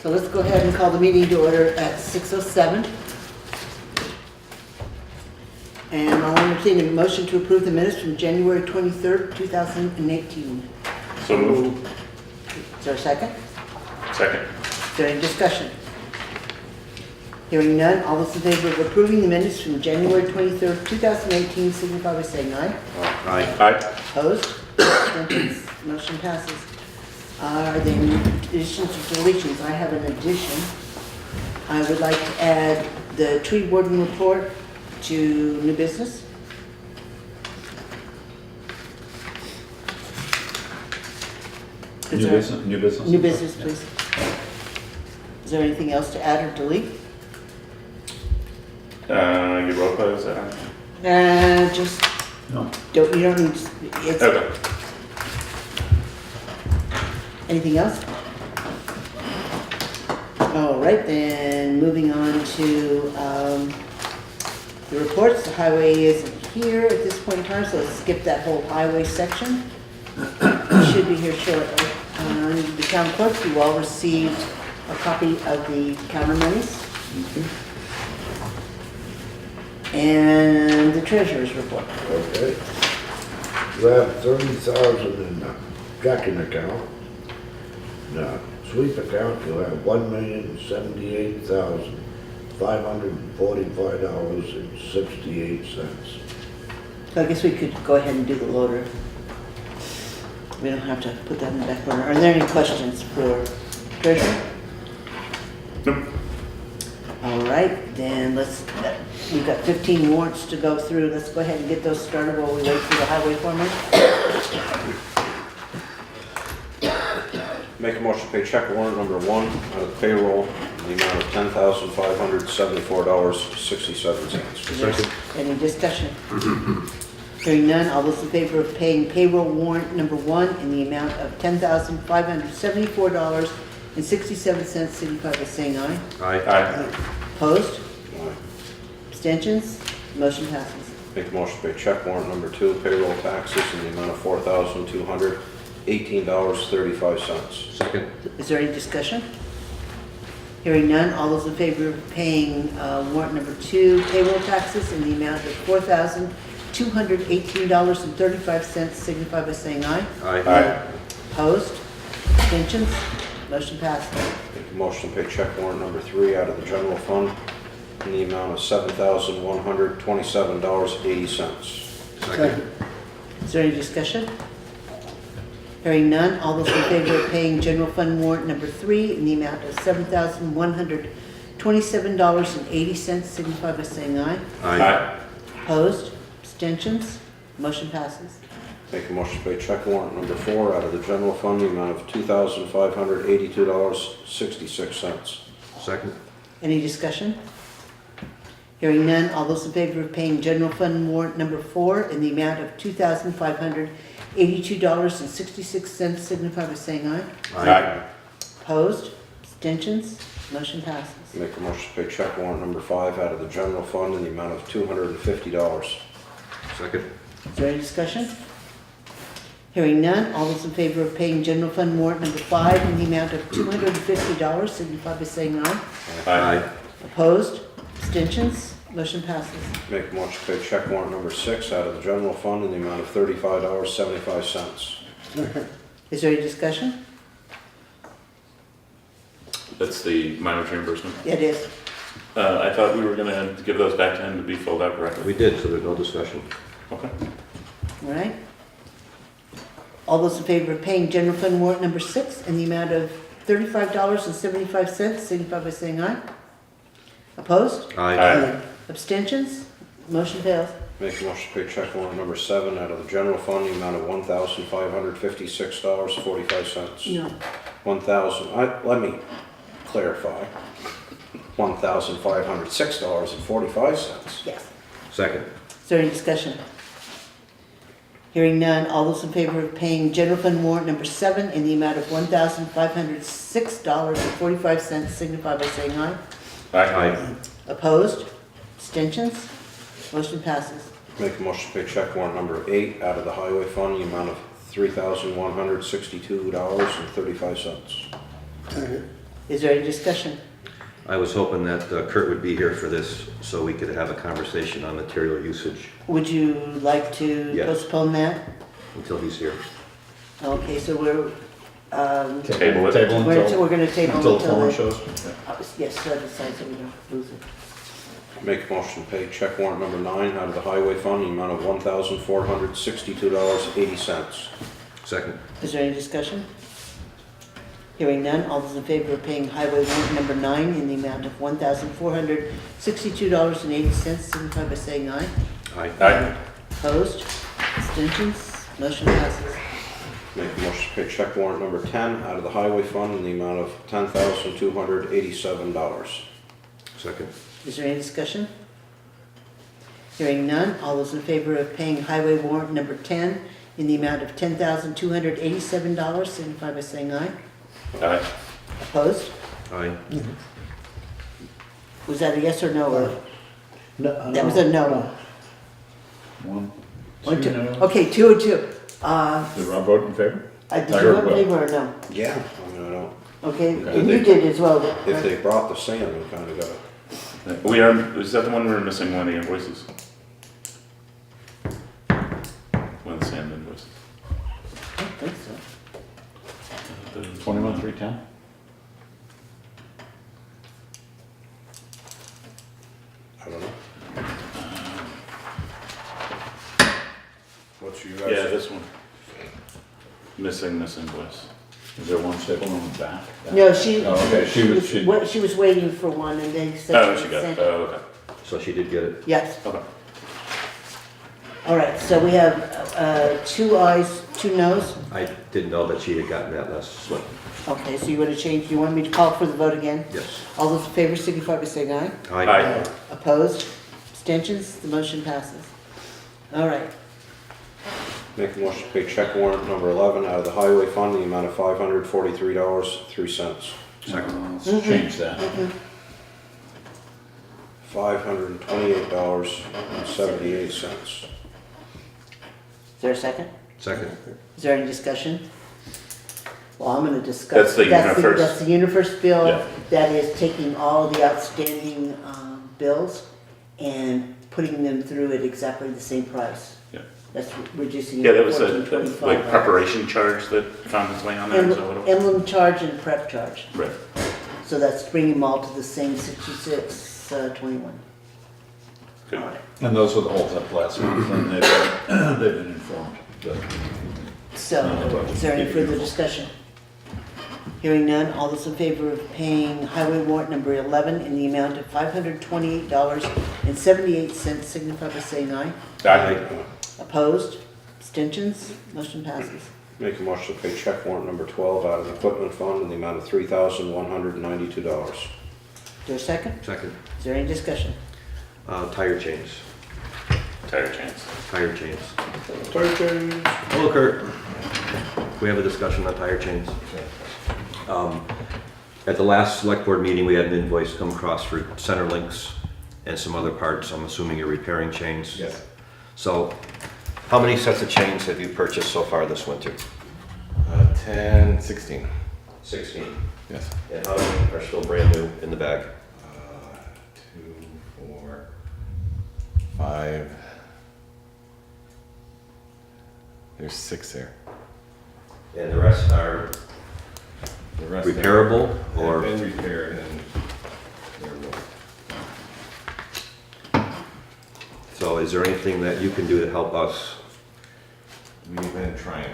So let's go ahead and call the meeting to order at 6:07. And I'll entertain a motion to approve the minutes from January 23rd, 2018. So moved. Is there a second? Second. Is there any discussion? Hearing none, all those in favor of approving the minutes from January 23rd, 2018, signify by saying aye. Aye. Aye. Opposed? Abstentions? Motion passes. Are there any additions or deletions? I have an addition. I would like to add the tree warden report to new business. New business? New business, please. Is there anything else to add or delete? Your roll call, is that on? Just, No. you don't need, it's, Okay. anything else? All right, then, moving on to the reports. The highway isn't here at this point in time, so let's skip that whole highway section. It should be here shortly. The town clerk, you all received a copy of the counter monies. And the treasurer's report. Okay. You have 30,000 in the checking account. Now, sweep account, you have $1,078,545.68. So I guess we could go ahead and do the loader. We don't have to put that in the back burner. Are there any questions for treasurer? Nope. All right, then we've got 15 warrants to go through. Let's go ahead and get those started while we wait for the highway foreman. Make a motion to pay check warrant number 1 out of payroll in the amount of $10,574.67. Second. Any discussion? Hearing none, all those in favor of paying payroll warrant number 1 in the amount of $10,574.67 signify by saying aye. Aye. Opposed? Aye. Abstentions? Motion passes. Make a motion to pay check warrant number 2 payroll taxes in the amount of $4,218.35. Second. Is there any discussion? Hearing none, all those in favor of paying warrant number 2 payroll taxes in the amount of $4,218.35 signify by saying aye. Aye. Opposed? Abstentions? Motion passes. Make a motion to pay check warrant number 3 out of the general fund in the amount of $7,127.80. Second. Is there any discussion? Hearing none, all those in favor of paying general fund warrant number 3 in the amount of $7,127.80 signify by saying aye. Aye. Opposed? Abstentions? Motion passes. Make a motion to pay check warrant number 4 out of the general fund in the amount of $2,582.66. Second. Any discussion? Hearing none, all those in favor of paying general fund warrant number 4 in the amount of $2,582.66 signify by saying aye. Aye. Opposed? Abstentions? Motion passes. Make a motion to pay check warrant number 5 out of the general fund in the amount of $250. Second. Is there any discussion? Hearing none, all those in favor of paying general fund warrant number 5 in the amount of $250 signify by saying aye. Aye. Opposed? Abstentions? Motion passes. Make a motion to pay check warrant number 6 out of the general fund in the amount of $35.75. Is there any discussion? That's the mileage reimbursement. It is. I thought we were gonna give those back to him to be filled out correctly. We did, so there's no discussion. Okay. All right. All those in favor of paying general fund warrant number 6 in the amount of $35.75 signify by saying aye. Opposed? Aye. Abstentions? Motion fails. Make a motion to pay check warrant number 7 out of the general fund in the amount of $1,556.45. No. 1,000, let me clarify. $1,506.45. Yes. Second. Is there any discussion? Hearing none, all those in favor of paying general fund warrant number 7 in the amount of $1,506.45 signify by saying aye. Aye. Opposed? Abstentions? Motion passes. Make a motion to pay check warrant number 8 out of the highway fund in the amount of $3,162.35. Is there any discussion? I was hoping that Kurt would be here for this so we could have a conversation on material usage Would you like to Yes. postpone that? until he's here. Okay, so we're, Table it. Table we're gonna table until until Foreman the, shows. yes, so decide so we don't lose it. Make a motion to pay check warrant number 9 out of the highway fund, the amount of $1,462.80. Second. Is there any discussion? Hearing none, all those in favor of paying highway warrant number 9 in the amount of $1,462.80, signify by saying aye. Aye. Aye. Opposed? Abstentions? Motion passes. Make a motion to pay check warrant number 10 out of the highway fund in the amount of $10,287. Second. Is there any discussion? Hearing none, all those in favor of paying highway warrant number 10 in the amount of $10,287, signify by saying aye. Aye. Opposed? Aye. Was that a yes or no? Or? No, That was a no. One, One, two, two. no. Okay, 2 and 2. Did Rob vote in favor? Did I you heard vote in well. favor or no? Yeah. I mean, I don't, Okay, Okay. and you did as well. if they brought the sand, we kind of got We are, is that the one we were missing one of the invoices? One of the sand invoices. I don't think so. 21,310? I don't know. What's you guys? Yeah, this one. Missing this invoice. Is there one staple on the back? No, she, Oh, okay, she was, she was waiting for one and they said. Oh, she got it. sent- Oh, okay. So she did get it. Yes, Okay. all right, so we have 2 ayes, 2 noes. I didn't know that she had gotten that last slip. Okay, so you want to change, you want me to call for the vote again? Yes. All those in favor signify by saying aye. Aye. Opposed? Abstentions? The motion passes. All right, Make a motion to pay check warrant number 11 out of the highway fund, the amount of $543.03. Second. let's change that. $528.78. is there a second? Second. Is there any discussion? Well, I'm gonna discuss. That's the UniFirst. That's the UniFirst bill. Yeah. That is taking all the outstanding bills and putting them through at exactly the same price. Yeah. That's reducing it Yeah, that to was a, $14.25. like preparation charge that found its way on there, is that what it was? Emblem charge and prep charge. Right. So that's bringing them all to the same 66.21. Good. All right. And those were the holds up last month, and they've been informed. So, is there any further discussion? Hearing none, all those in favor of paying highway warrant number 11 in the amount of $528.78 signify by saying aye. Aye. Opposed? Abstentions? Motion passes. Make a motion to pay check warrant number 12 out of the equipment fund in the amount of $3,192. Is there a second? Second. Is there any discussion? Tire chains. Tire chains. Tire chains. Hello, Kurt. We have a discussion on tire chains. At the last select board meeting, we had an invoice come across for center links and some other parts. I'm assuming you're repairing chains. Yes. So, how many sets of chains have you purchased so far this winter? 10, 16. 16. Yes. And how many are still brand new in the bag? 2, 4, 5. There's 6 there. And the rest are The rest repairable have or? been repaired and they're real. So is there anything that you can do to help us? We've been trying.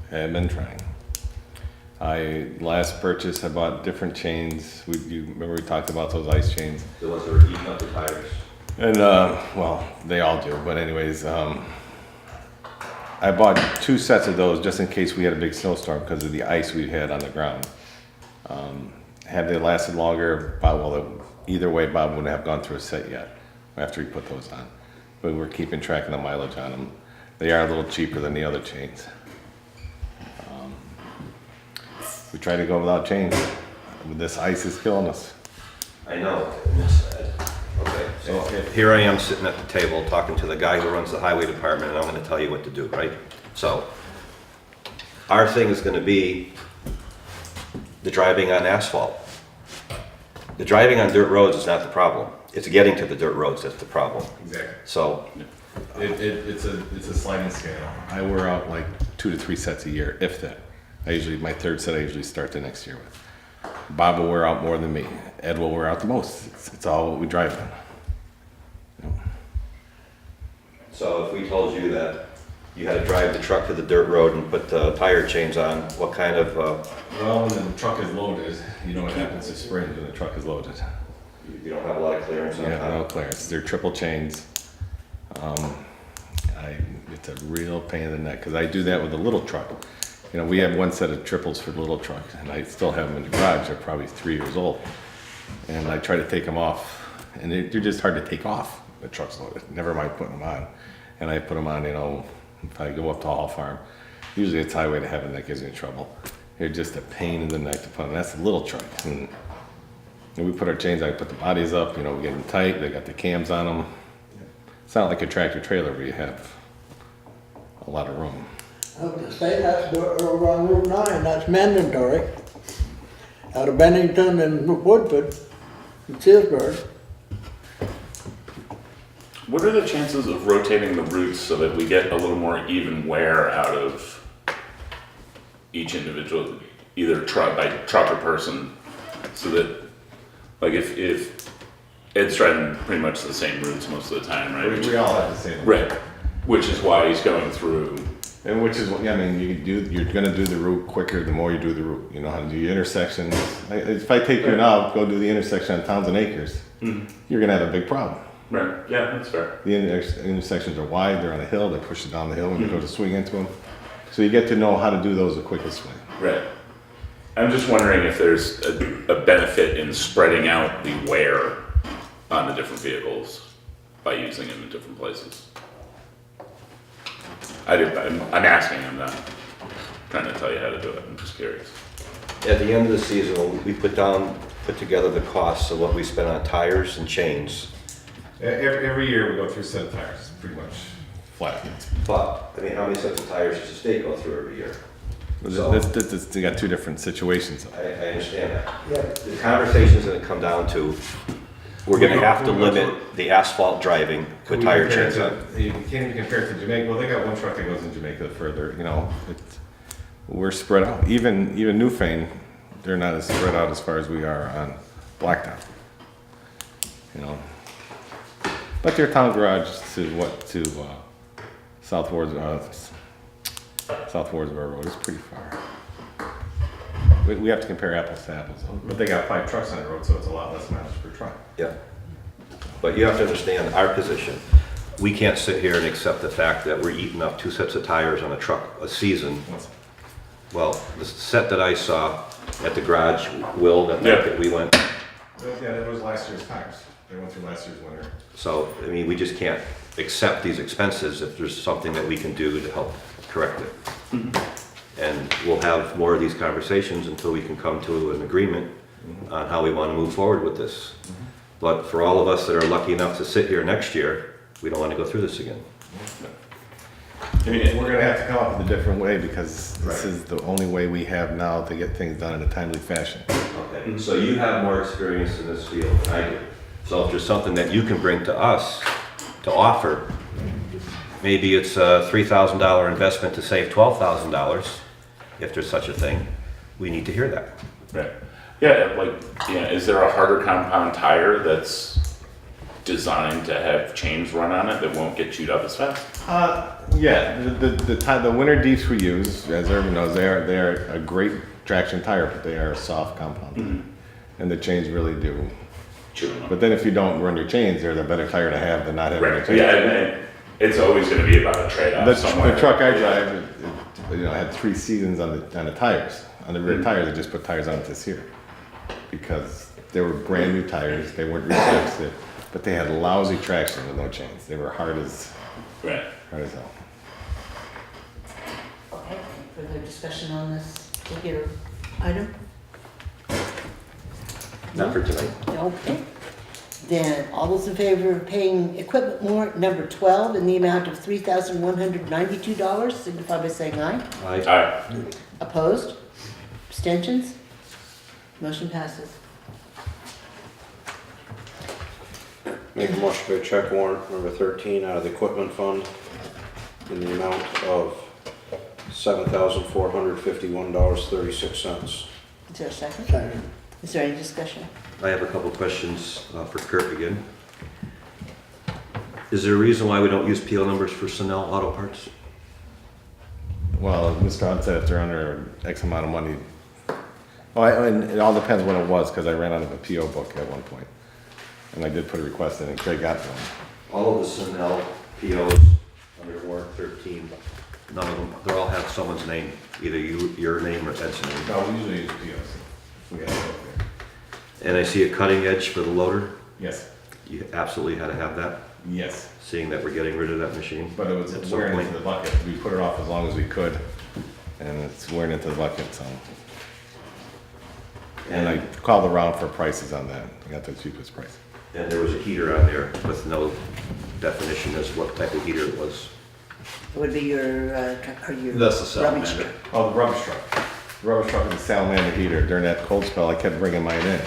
Have been trying. Last purchase, I bought different chains. You remember we talked about those ice chains? The ones that are eating up the tires? And, well, they all do, but anyways, I bought 2 sets of those just in case we had a big snowstorm because of the ice we had on the ground. Had they lasted longer, either way, Bob wouldn't have gone through a set yet after we put those on. But we're keeping track of the mileage on them. They are a little cheaper than the other chains. We try to go without chains. This ice is killing us. I know. Okay, so here I am sitting at the table talking to the guy who runs the highway department, and I'm gonna tell you what to do, right? So, our thing is gonna be, the driving on asphalt. The driving on dirt roads is not the problem. It's getting to the dirt roads that's the problem. Exactly. So, It's a sliding scale. I wear out like 2 to 3 sets a year, if that. My third set I usually start the next year with. Bob will wear out more than me. Ed will wear out the most. It's all what we drive on. so if we told you that you had to drive the truck to the dirt road and put the tire chains on, what kind of, Well, when the truck is loaded, you know what happens to springs when the truck is loaded. you don't have a lot of clearance on Yeah, no top? clearance. They're triple chains. It's a real pain in the neck because I do that with a little truck. You know, we have one set of triples for the little truck, and I still have them in the garage. They're probably 3 years old, and I try to take them off, and they're just hard to take off. The truck's loaded. Never mind putting them on, and I put them on. You know, if I go up to Hall Farm, usually it's Highway to Heaven that gives me trouble. They're just a pain in the neck to put on. That's a little truck. And we put our chains on, put the bodies up, you know, we get them tight, they got the cams on them. It's not like a tractor trailer where you have a lot of room. I was gonna say, that's over on Route 9, that's mandatory. Out of Bennington and Woodford, and Searsburg. What are the chances of rotating the routes so that we get a little more even wear out of each individual, either by truck or person, so that, like, if Ed's driving pretty much the same routes most of the time, right? We all have the same. Right, which is why he's going through. And which is, yeah, I mean, you're gonna do the route quicker the more you do the route. You know how to do your intersections. If I take you now, go do the intersection on Townsend Acres, you're gonna have a big problem. Right, yeah, that's fair. The intersections are wide, they're on a hill, they push it down the hill when you go to swing into them. So you get to know how to do those the quickest way. Right. I'm just wondering if there's a benefit in spreading out the wear on the different vehicles by using them in different places. I'm asking, I'm not trying to tell you how to do it, I'm just curious. At the end of the season, we put together the costs of what we spent on tires and chains. Every year we go through a set of tires, pretty much flat. But, I mean, how many sets of tires does the state go through every year? They got two different situations. I understand that. Yeah. The conversation's gonna come down to, we're gonna have to limit the asphalt driving, put tire chains on. You can't even compare it to Jamaica. Well, they got one truck that goes in Jamaica further, you know. We're spread out. Even Newfane, they're not as spread out as far as we are on Blacktop. You know. But your town garage to South Wardsboro Road is pretty far. We have to compare apples to apples, though. But they got 5 trucks on the road, so it's a lot less mileage per truck. Yeah. But you have to understand our position. We can't sit here and accept the fact that we're eating up 2 sets of tires on a truck a season. Well, the set that I saw at the garage, Will, that night that we went. Yeah, that was last year's tires. They went through last year's winter. So, I mean, we just can't accept these expenses if there's something that we can do to help correct it. And we'll have more of these conversations until we can come to an agreement on how we want to move forward with this. But for all of us that are lucky enough to sit here next year, we don't want to go through this again. We're gonna have to come up with a different way because this is the only way we have now to get things done in a timely fashion. Okay, so you have more experience in this field than I do. So if there's something that you can bring to us to offer, maybe it's a $3,000 investment to save $12,000, if there's such a thing, we need to hear that. Right. Yeah, is there a harder compound tire that's designed to have chains run on it that won't get chewed up as fast? Yeah, the winter deeps we use, as everyone knows, they are a great traction tire, but they are a soft compound, and the chains really do. Chew them up. But then if you don't run your chains, they're the better tire to have than not having your Right. chains. Yeah, and it's always going to be about a trade-off somewhere. The truck I drive, had 3 seasons on the tires. On the rear tires, I just put tires on it this year because they were brand new tires. They weren't replaced, but they had lousy traction with no chains. They were hard as Right. hell. Okay, further discussion on this particular item? Not for tonight. Okay. Then, all those in favor of paying equipment warrant number 12 in the amount of $3,192, signify by saying aye. I All right. Opposed? Abstentions? Motion passes. Make a motion to pay check warrant number 13 out of the equipment fund in the amount of $7,451.36. Is there a second? Second. Is there any discussion? I have a couple questions for Kurt again. Is there a reason why we don't use PO numbers for Sunel Auto Parts? Well, Mr. Hunt said if they're under X amount of money, well, and it all depends when it was, because I ran out of a PO book at one point. And I did put a request in, and Craig got one. All of the Sunel POs under warrant 13, none of them, they all have someone's name, either your name or Ed's name. No, we usually use POs. We got it up there. And I see a cutting edge for the loader. Yes, You absolutely had to have that, yes. seeing that we're getting rid of that machine. But it was At some wearing point. into the bucket. We put it off as long as we could, and it's wearing into the bucket, so. And I called around for prices on that. I got the cheapest price. And there was a heater on there with no definition as to what type of heater it was. It would be your, or your. That's the rubbish salamander. truck. Oh, the rubbish truck. The rubbish truck was a salamander heater. During that cold spell, I kept bringing mine in.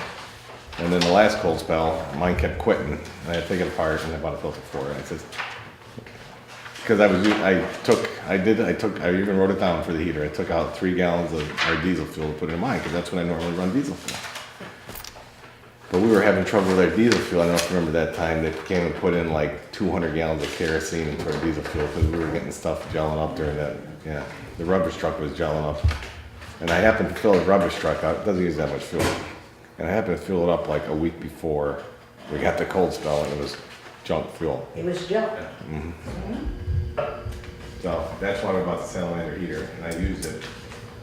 And then the last cold spell, mine kept quitting. And I had to take it apart and I bought a filter for it. I said, because I even wrote it down for the heater. I took out 3 gallons of our diesel fuel to put it in mine, because that's when I normally run diesel fuel. But we were having trouble with our diesel fuel. I don't know if you remember that time they came and put in like 200 gallons of kerosene into our diesel fuel, because we were getting stuff gelling up during that. Yeah, the rubbish truck was gelling up. And I happened to fill the rubbish truck up. It doesn't use that much fuel. And I happened to fill it up like a week before we got the cold spell, and it was junk fuel. It was junk. So that's why we bought the salamander heater, and I used it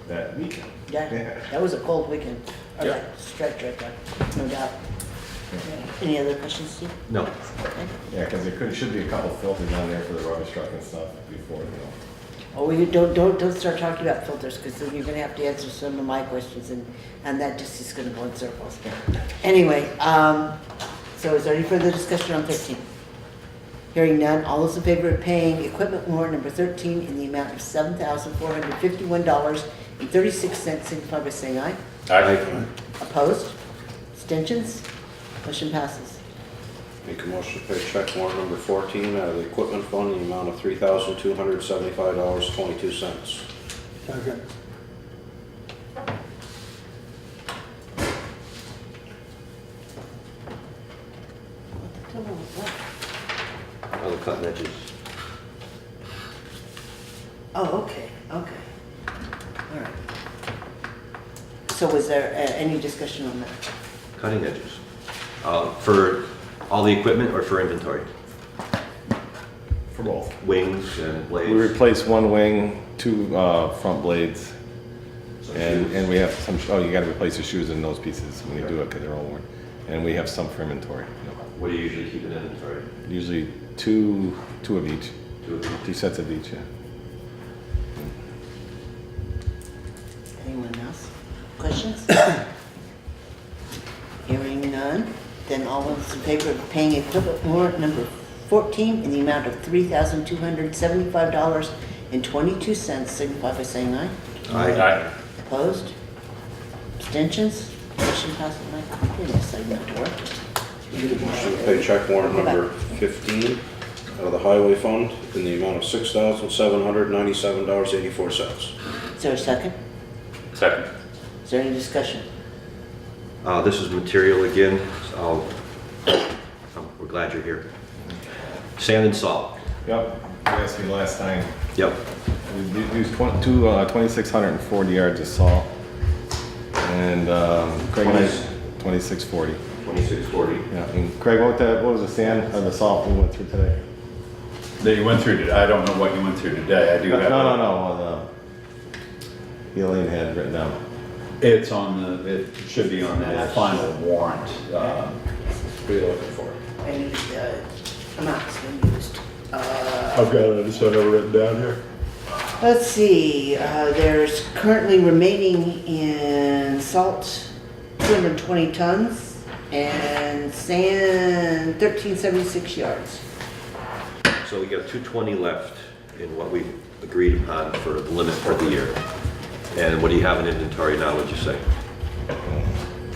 that weekend. Yeah, that was a cold weekend, or that stretch right there, no doubt. Any other questions, Steve? No. Okay. Yeah, because there should be a couple filters on there for the rubbish truck and stuff before, you know. Oh, you don't start talking about filters, because then you're gonna have to answer some of my questions, and that just is gonna go in circles. Anyway, so is there any further discussion on 13? Hearing none, all those in favor of paying equipment warrant number 13 in the amount of $7,451.36, signify by saying aye. Aye. Opposed? Abstentions? Motion passes. Make a motion to pay check warrant number 14 out of the equipment fund in the amount of $3,275.22. Second. What the hell was that? All the cutting edges. Oh, okay. All right. So was there any discussion on that? Cutting edges. For all the equipment or for inventory? For both. Wings and blades? We replaced one wing, 2 front blades, Some and shoes? we have some, oh, you gotta replace the shoes in those pieces when you do it, because they're all worn. And we have some for inventory. What do you usually keep in inventory? Usually two of each, 2 of each? 2 sets of each, yeah. Anyone else? Questions? Hearing none, then all those in favor of paying equipment warrant number 14 in the amount of $3,275.22, signify by saying aye. Aye. Opposed? Abstentions? Motion passes. My goodness, I know to work. Motion to pay check warrant number 15 out of the highway fund in the amount of $6,797.84. Is there a second? Second. Is there any discussion? This is material again, so we're glad you're here. Sand and salt. Yep, you asked me last time. Yep. We used 2,640 yards of salt, and Craig and I, 2640. 2640. Yeah, and Craig, what was the sand or the salt we went through today? That you went through today, I don't know what you went through today, I do have. No, Elaine had written down. It's on it should be on that final warrant. What are you looking for? I need amounts been used. I've got it, just have it written down here. Let's see, there's currently remaining in salt 220 tons and sand 1376 yards. So we got 220 left in what we agreed upon for the limit for the year. And what do you have in inventory now, would you say?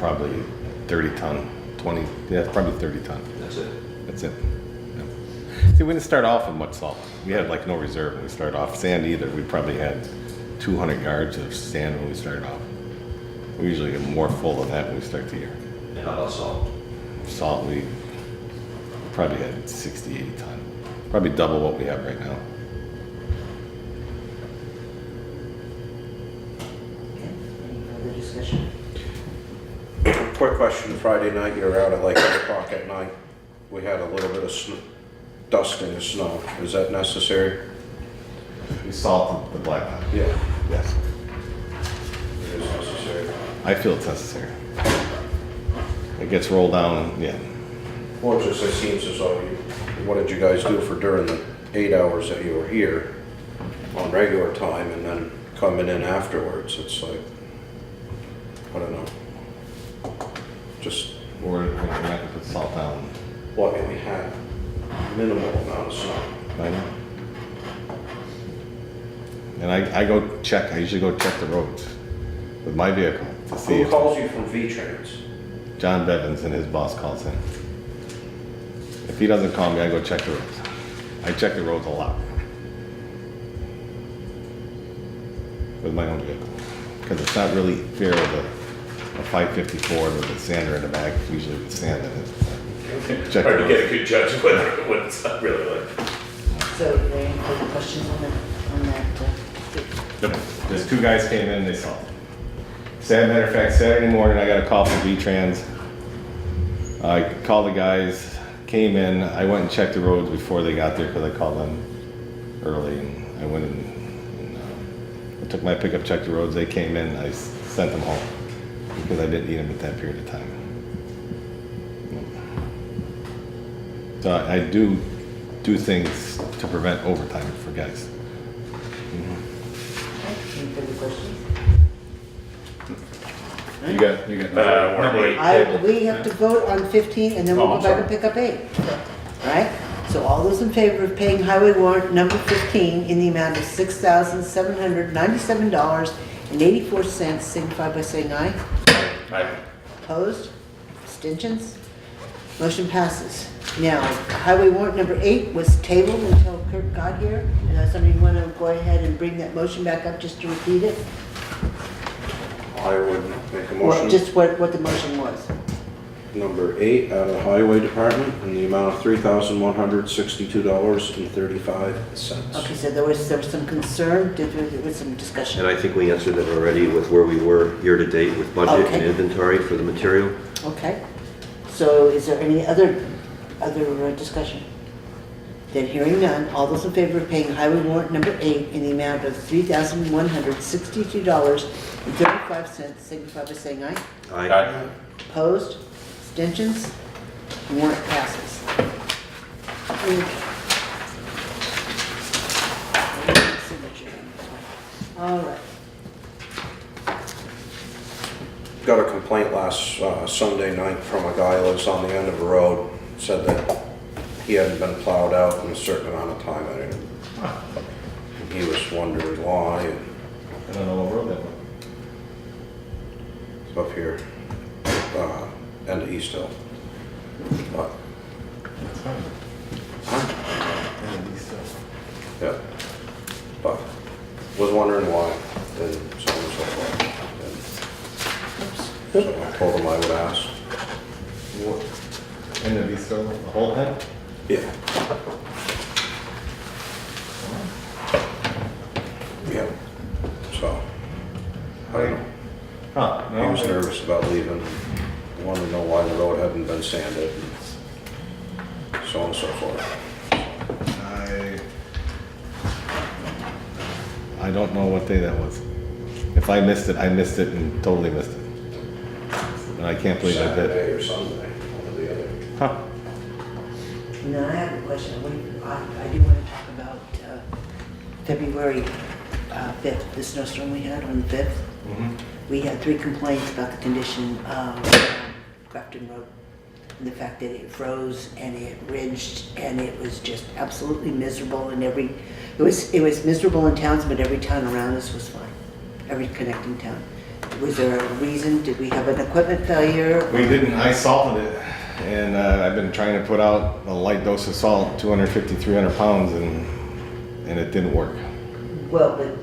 probably 30 ton, 20, yeah, probably 30 ton. That's it. That's it. Yeah. See, we didn't start off with much salt. We had like no reserve when we started off. Sand either. We probably had 200 yards of sand when we started off. We usually get more full than that when we start the year. And how about salt? Salt, we probably had 60, 80 ton. Probably double what we have right now. Okay, any further discussion? Quick question, Friday night, you were out at like 8 o'clock at night. We had a little bit of dusting of snow. Is that necessary? We salted the blacktop. Yeah, Yes. it is necessary. I feel it's necessary. It gets rolled down, yeah. Well, it seems as though what did you guys do for during the 8 hours that you were here on regular time and then coming in afterwards? It's like, I don't know. Just, We're not gonna put salt down. well, I mean, we had minimal amount of snow. I know. And I go check, I usually go check the roads with my vehicle to see Who if calls you from V-Trans? John Bevins and his boss calls in. If he doesn't call me, I go check the roads. I check the roads a lot. With my own vehicle. Because it's not really fair with a 554 with a sander in the back, usually with sand in it. Check Hard the to get roads. a good judge of what it's really like. So, are there any further questions on that? Nope. There's 2 guys came in and they saw it. Matter of fact, Saturday morning, I got a call from V-Trans. I called the guys, came in, I went and checked the roads before they got there because I called them early. And I went and I took my pickup, checked the roads, they came in, I sent them home because I didn't need them at that period of time. So I do things to prevent overtime for guys. Any further questions? You got Number eight. We have to vote on 15 and then we'll Oh, go I'm back sorry. and pick up 8. All right? So all those in favor of paying highway warrant number 15 in the amount of $6,797.84 signify by saying aye. Aye. Opposed? Abstentions? Motion passes. Now, highway warrant number 8 was tabled until Kirk got here. Somebody want to go ahead and bring that motion back up just to repeat it? I would make a Well, motion, just what the motion was. number 8, out of the Highway Department, in the amount of $3,162.35. Okay, so there was some concern, there was some discussion. And I think we answered that already with where we were year-to-date with budget and Okay. inventory for the material. Okay, so is there any other discussion? Then hearing none, all those in favor of paying highway warrant number 8 in the amount of $3,162.35 signify by saying aye. Aye. Opposed? Abstentions? Warrant passes. All right. Got a complaint last Sunday night from a guy who lives on the end of the road, said that he hadn't been plowed out in a certain amount of time. And he was wondering why, and I don't know what road that was. it's up here, end of East Hill. But, yeah, but was wondering why, and so on and so forth. And so I told him I would ask. What? End of East Hill, the whole thing? Yeah. Yeah, so, I don't know. Huh, He was nervous about leaving, wanted to know why the road hadn't been sanded, and so on and so forth. I don't know what day that was. If I missed it, I missed it and totally missed it. And I can't believe I did. Saturday or Sunday, one or the other. Huh. Now, I have a question. I do want to talk about February 5th, the snowstorm we had on the 5th. We had 3 complaints about the condition of Grafton Road. And the fact that it froze and it ridged and it was just absolutely miserable and it was miserable in towns, but every town around us was fine. Every connecting town. Was there a reason? Did we have an equipment failure? We didn't, I salted it, and I've been trying to put out a light dose of salt, 250, 300 pounds, and it didn't work. Well, but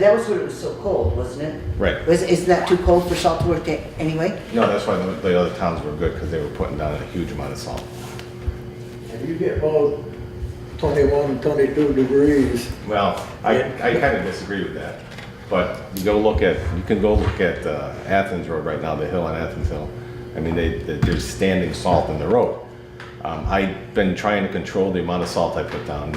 that was when it was so cold, wasn't it? Right. Isn't that too cold for salt to work anyway? No, that's why the other towns were good, because they were putting down a huge amount of salt. If you get about 21, 22 degrees, Well, I kind of disagree with that, but you can go look at Athens Road right now, the hill on Athens Hill. I mean, there's standing salt in the road. I've been trying to control the amount of salt I put down.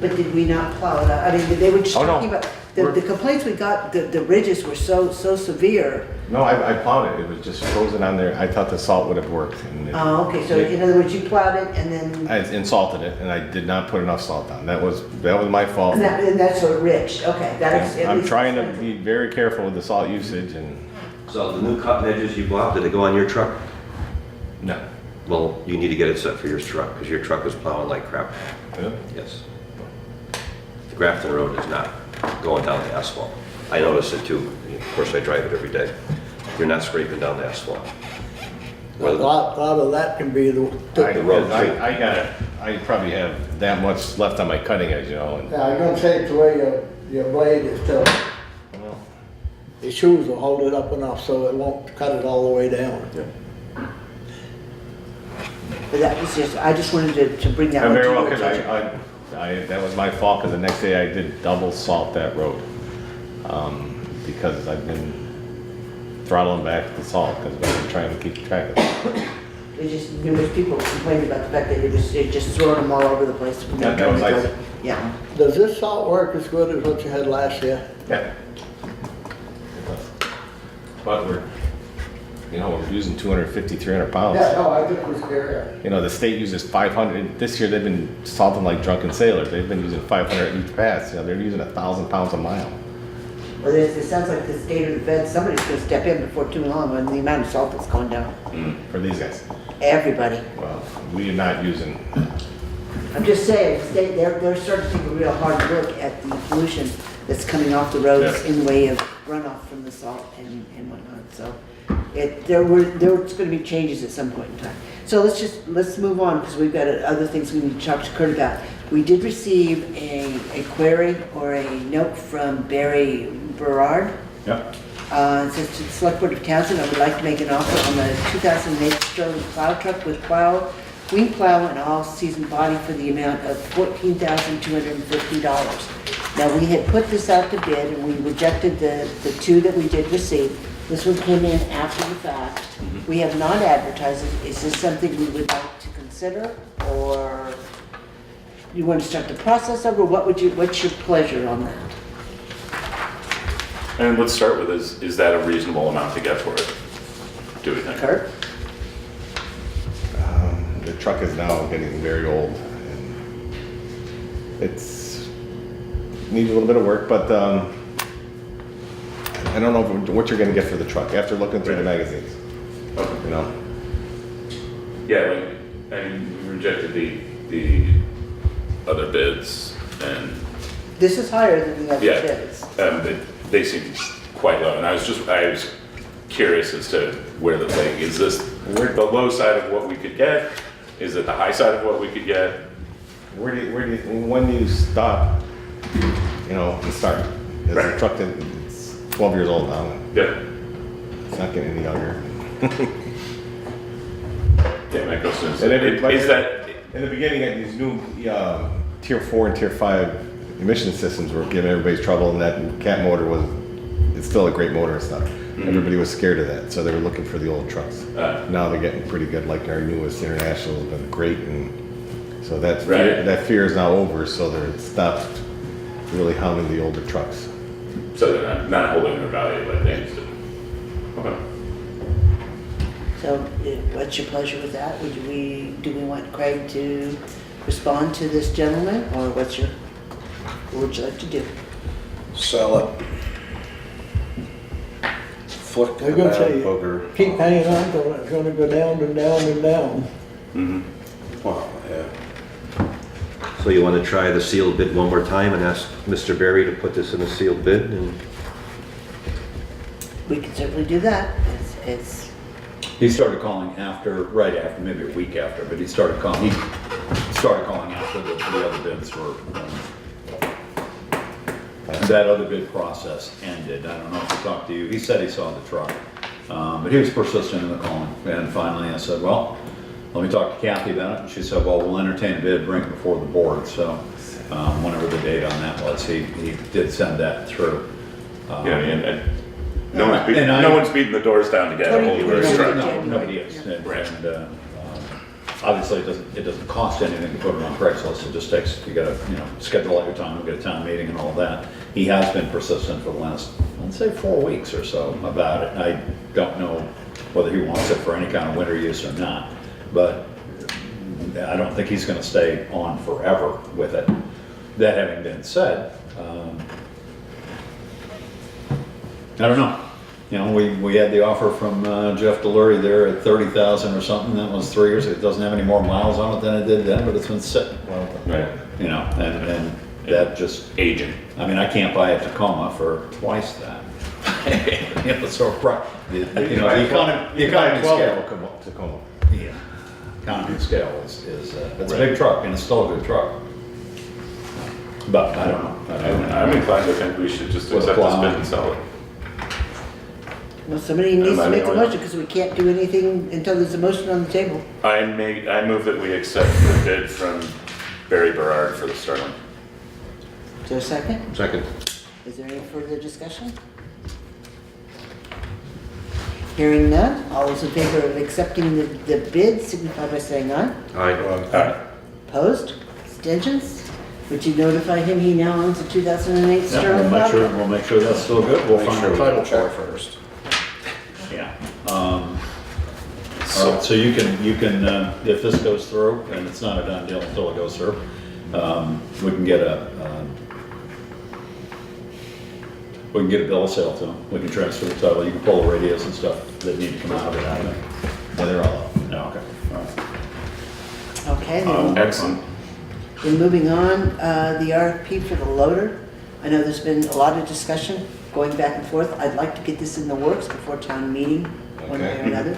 But did we not plow it out? I mean, they were just Oh, no. talking about, the complaints we got, the ridges were so severe. No, I plowed it, it was just frozen on there. I thought the salt would have worked. And Oh, okay, so in other words, you plowed it and then, I salted it, and I did not put enough salt down. That was my fault. and that's so rich, okay. I'm trying to be very careful with the salt usage, and So the new cutting edges you bought, did they go on your truck? no. Well, you need to get it set for your truck, because your truck was plowing like crap. Yeah. Yes. The Grafton Road is not going down the asphalt. I notice it too. Of course, I drive it every day. You're not scraping down the asphalt. a lot of that can be the road, I probably have that much left on my cutting edge, you know. And, Yeah, I'm gonna say it's the way your blade is tilted. well, The shoes will hold it up enough so it won't cut it all the way down. But that was just, I just wanted to bring that I one to very well your could. attention. That was my fault, because the next day I did double salt that road. Because I've been throttling back the salt, because I've been trying to keep track of it. There's just numerous people complaining about the fact that it just throwing them all over the place. That was nice. Yeah. Does this salt work as good as what you had last year? Yeah. It does. But we're using 250, 300 pounds. No, I just was curious. You know, the state uses 500. This year they've been salting like drunken sailors. They've been using 500 each pass. You know, they're using 1,000 pounds a mile. Well, it sounds like the state or the feds, somebody's gonna step in before too long when the amount of salt that's gone down. For these guys. Everybody. Well, we are not using. I'm just saying, they're starting to take a real hard look at the pollution that's coming off the roads Yeah. in the way of runoff from the salt and whatnot, so. There's gonna be changes at some point in time. So let's move on, because we've got other things we need to talk to Kurt about. We did receive a query or a note from Barry Berard. Yep. It says to the Select Board of Townshend, I would like to make an offer on the 2008 Sterling plow truck with wing plow and all-season body for the amount of $14,250. Now, we had put this out to bid and we rejected the two that we did receive. This one came in after the fact. We have not advertised it. Is this something we would like to consider, or you want to start the process over? What's your pleasure on that? And let's start with, is that a reasonable amount to get for it? Do we think? Kurt? The truck is now getting very old, and needs a little bit of work, but I don't know what you're gonna get for the truck after looking through the magazines, you know? Yeah, I mean, we rejected the other bids, and This is higher than the other yeah, bids. they seem quite low, and I was curious as to where the is this the low side of what we could get? Is it the high side of what we could get? When do you stop, and start? There's a Right. truck that's 12 years old now, Yeah. it's not getting any younger. Yeah, my question is, And everybody- is that, In the beginning, these new Tier 4 and Tier 5 emission systems were giving everybody trouble, and that cat motor it's still a great motor and stuff. Everybody was scared of that, so they were looking for the old trucks. Now they're getting pretty good, like our newest International has been great, and so that fear is now over, so they're stopped really hounding the older trucks. so they're not holding their value like they used to? Okay. So what's your pleasure with that? Do we want Craig to respond to this gentleman, or what would you like to do? Sell it. Flick They're the gonna bad say, booger. keep hanging on to it, it's gonna go down and down and down. Well, yeah. So you want to try the sealed bid one more time and ask Mr. Berry to put this in a sealed bid? And we can certainly do that. It's, He started calling right after, maybe a week after, but he started calling after the other bids were, that other bid process ended. I don't know if he talked to you. He said he saw the truck. But he was persistent in the calling. And finally I said, well, let me talk to Kathy about it. And she said, well, we'll entertain a bid, bring it before the board. So, whenever the date on that was, he did send that through. Yeah, and And I- no one's beating the doors down to get a hold of Totally. this truck. No, nobody is. Right. And obviously, it doesn't cost anything to put it on Craigslist. It just takes, you gotta, schedule out your time, get a town meeting and all that. He has been persistent for the last, I'd say 4 weeks or so about it. I don't know whether he wants it for any kind of winter use or not, but I don't think he's gonna stay on forever with it. That having been said, I don't know. We had the offer from Jeff Delury there at 30,000 or something. That was 3 years. It doesn't have any more miles on it than it did then, but it's been sitting. Right. And that just, Aging. I mean, I can't buy a Tacoma for twice that. So, right, the economy of scale. Tacoma. Yeah, economy of scale is it's a big truck and it's still a good truck. But I don't know. I'm inclined to think we should just With a accept this plow. bid and sell it. well, somebody needs Am I to the make a only- motion because we can't do anything until there's a motion on the table. I move that we accept the bid from Barry Berard for the Starling. Is there a second? Second. Is there any further discussion? Hearing none, all those in favor of accepting the bid signify by saying aye. Aye. Opposed? Abstentions? Would you notify him he now owns a 2008 Yeah, Sterling plow? we'll make sure that's still good. We'll Make find sure a we title double check for it. first. Yeah. All right, so you can, if this goes through, and it's not a done deal until it goes through, we can get a bill of sale to them. We can transfer the title. You can pull the radios and stuff that need to come out of it out of it. Yeah, they're all up. No, okay, all right. Okay, then Excellent. then moving on, the RFP for the loader. I know there's been a lot of discussion going back and forth. I'd like to get this in the works before town meeting, one way or Okay. another.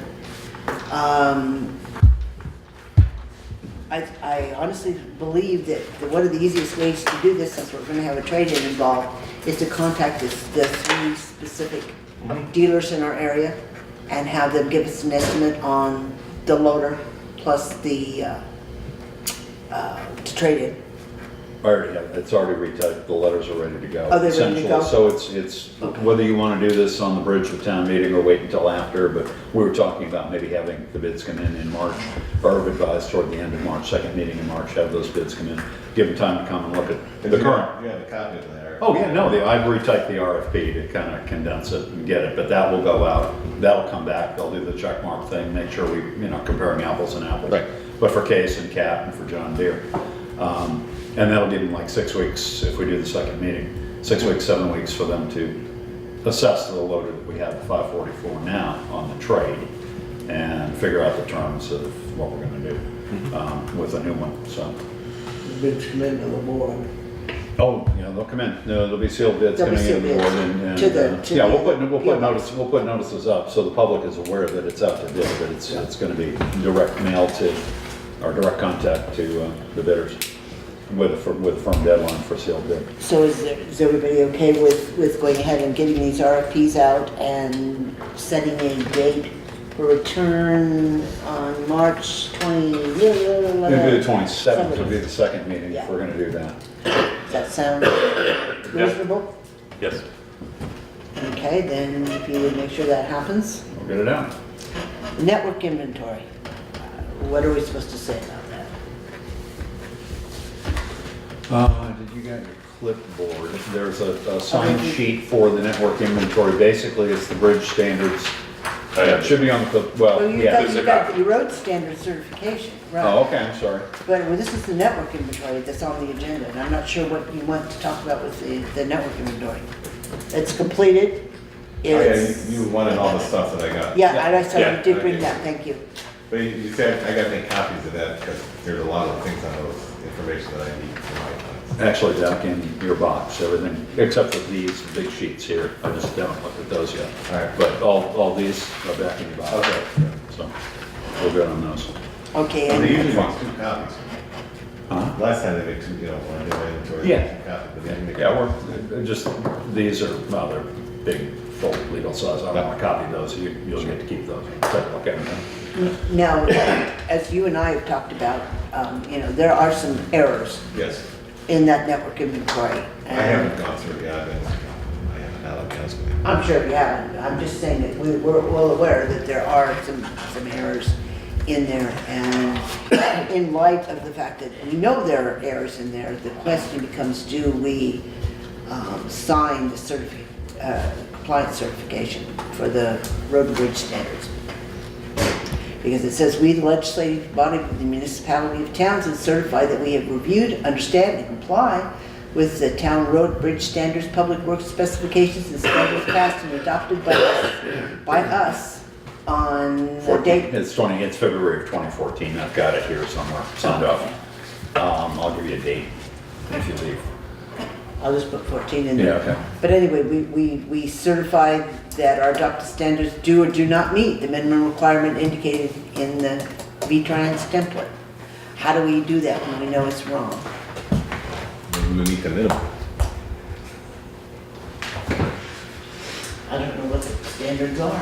I honestly believe that one of the easiest ways to do this, since we're gonna have a trade-in involved, is to contact the 3 specific dealers in our area and have them give us an estimate on the loader plus the, to trade in. I already have, it's already retyped, the letters are ready to go. Oh, they're ready to go? Essentially. So it's, whether you want to do this on the bridge of town meeting or wait until after, but we were talking about maybe having the bids come in March, or have advised toward the end of March, second meeting in March, have those bids come in, give them time to come and look at the current. You have a copy of that. Oh, yeah, no, I've retyped the RFP to kind of condense it and get it, but that will go out, that'll come back, they'll do the check mark thing, make sure we, comparing apples and apples. Right. But for Case and Cat and for John Deere. And that'll give them like 6 weeks if we do the second meeting, 6 weeks, 7 weeks for them to assess the loader that we have, the 544 now on the trade, and figure out the terms of what we're gonna do with a new one, so. Bids come into the board. Oh, yeah, they'll come in, there'll be sealed bids There'll be coming in sealed the board bids and, to the- yeah, we'll the put notices up, so the public is aware that it's out to bid, but it's gonna be direct mail to, or direct contact to, the bidders with a firm deadline for sealed bid. So is everybody okay with going ahead and getting these RFPs out and setting a date for return on March 20? It'll be the 27th, will be the second meeting if we're gonna do that. Does that sound reasonable? Yes. Okay, then if you would make sure that happens. We'll get it out. Network inventory, what are we supposed to say about that? Did you get your clipboard? There's a sign sheet for the network inventory. Basically, it's the bridge standards. It should be on the clip, well, Well, you've yeah. got the road standard certification, right? Oh, okay, I'm sorry. But this is the network inventory that's on the agenda, and I'm not sure what you want to talk about with the network inventory. It's completed. Oh, yeah, It's, you wanted all the stuff that I got. yeah, I saw Yeah. you did bring that, thank you. But you said I gotta make copies of that because there's a lot of things on those information that I need for my plans. actually back in your box, everything, except for these big sheets here. I just haven't looked at those yet. All right. But all these are back in your box. Okay. So, we're good on those. Okay, They and usually want 2 copies. Huh? Last time they made 2, when they went into it. Yeah. 2 copies, but they didn't make Yeah, we're, just, these are, well, they're big, full legal size. I don't want to copy those. You'll get to keep those. Take a look at them. now, as you and I have talked about, there are some errors Yes. in that network inventory. I haven't gone through it yet. I haven't, I'll be honest with you. I'm sure you haven't. I'm just saying that we're well aware that there are some errors in there. And in light of the fact that we know there are errors in there, the question becomes, do we sign the compliance certification for the road and bridge standards? Because it says, we, the legislative body of the municipality of Townsend, certify that we have reviewed, understand, and comply with the town road bridge standards, public works specifications, and standards passed and adopted by us on the date. It's February of 2014. I've got it here somewhere, signed off. I'll give you a date if you leave. I'll just put 14 in there. Yeah, okay. But anyway, we certify that our adopted standards do or do not meet the minimum requirement indicated in the V-Trans template. How do we do that when we know it's wrong? We meet the minimum. I don't know what the standards are.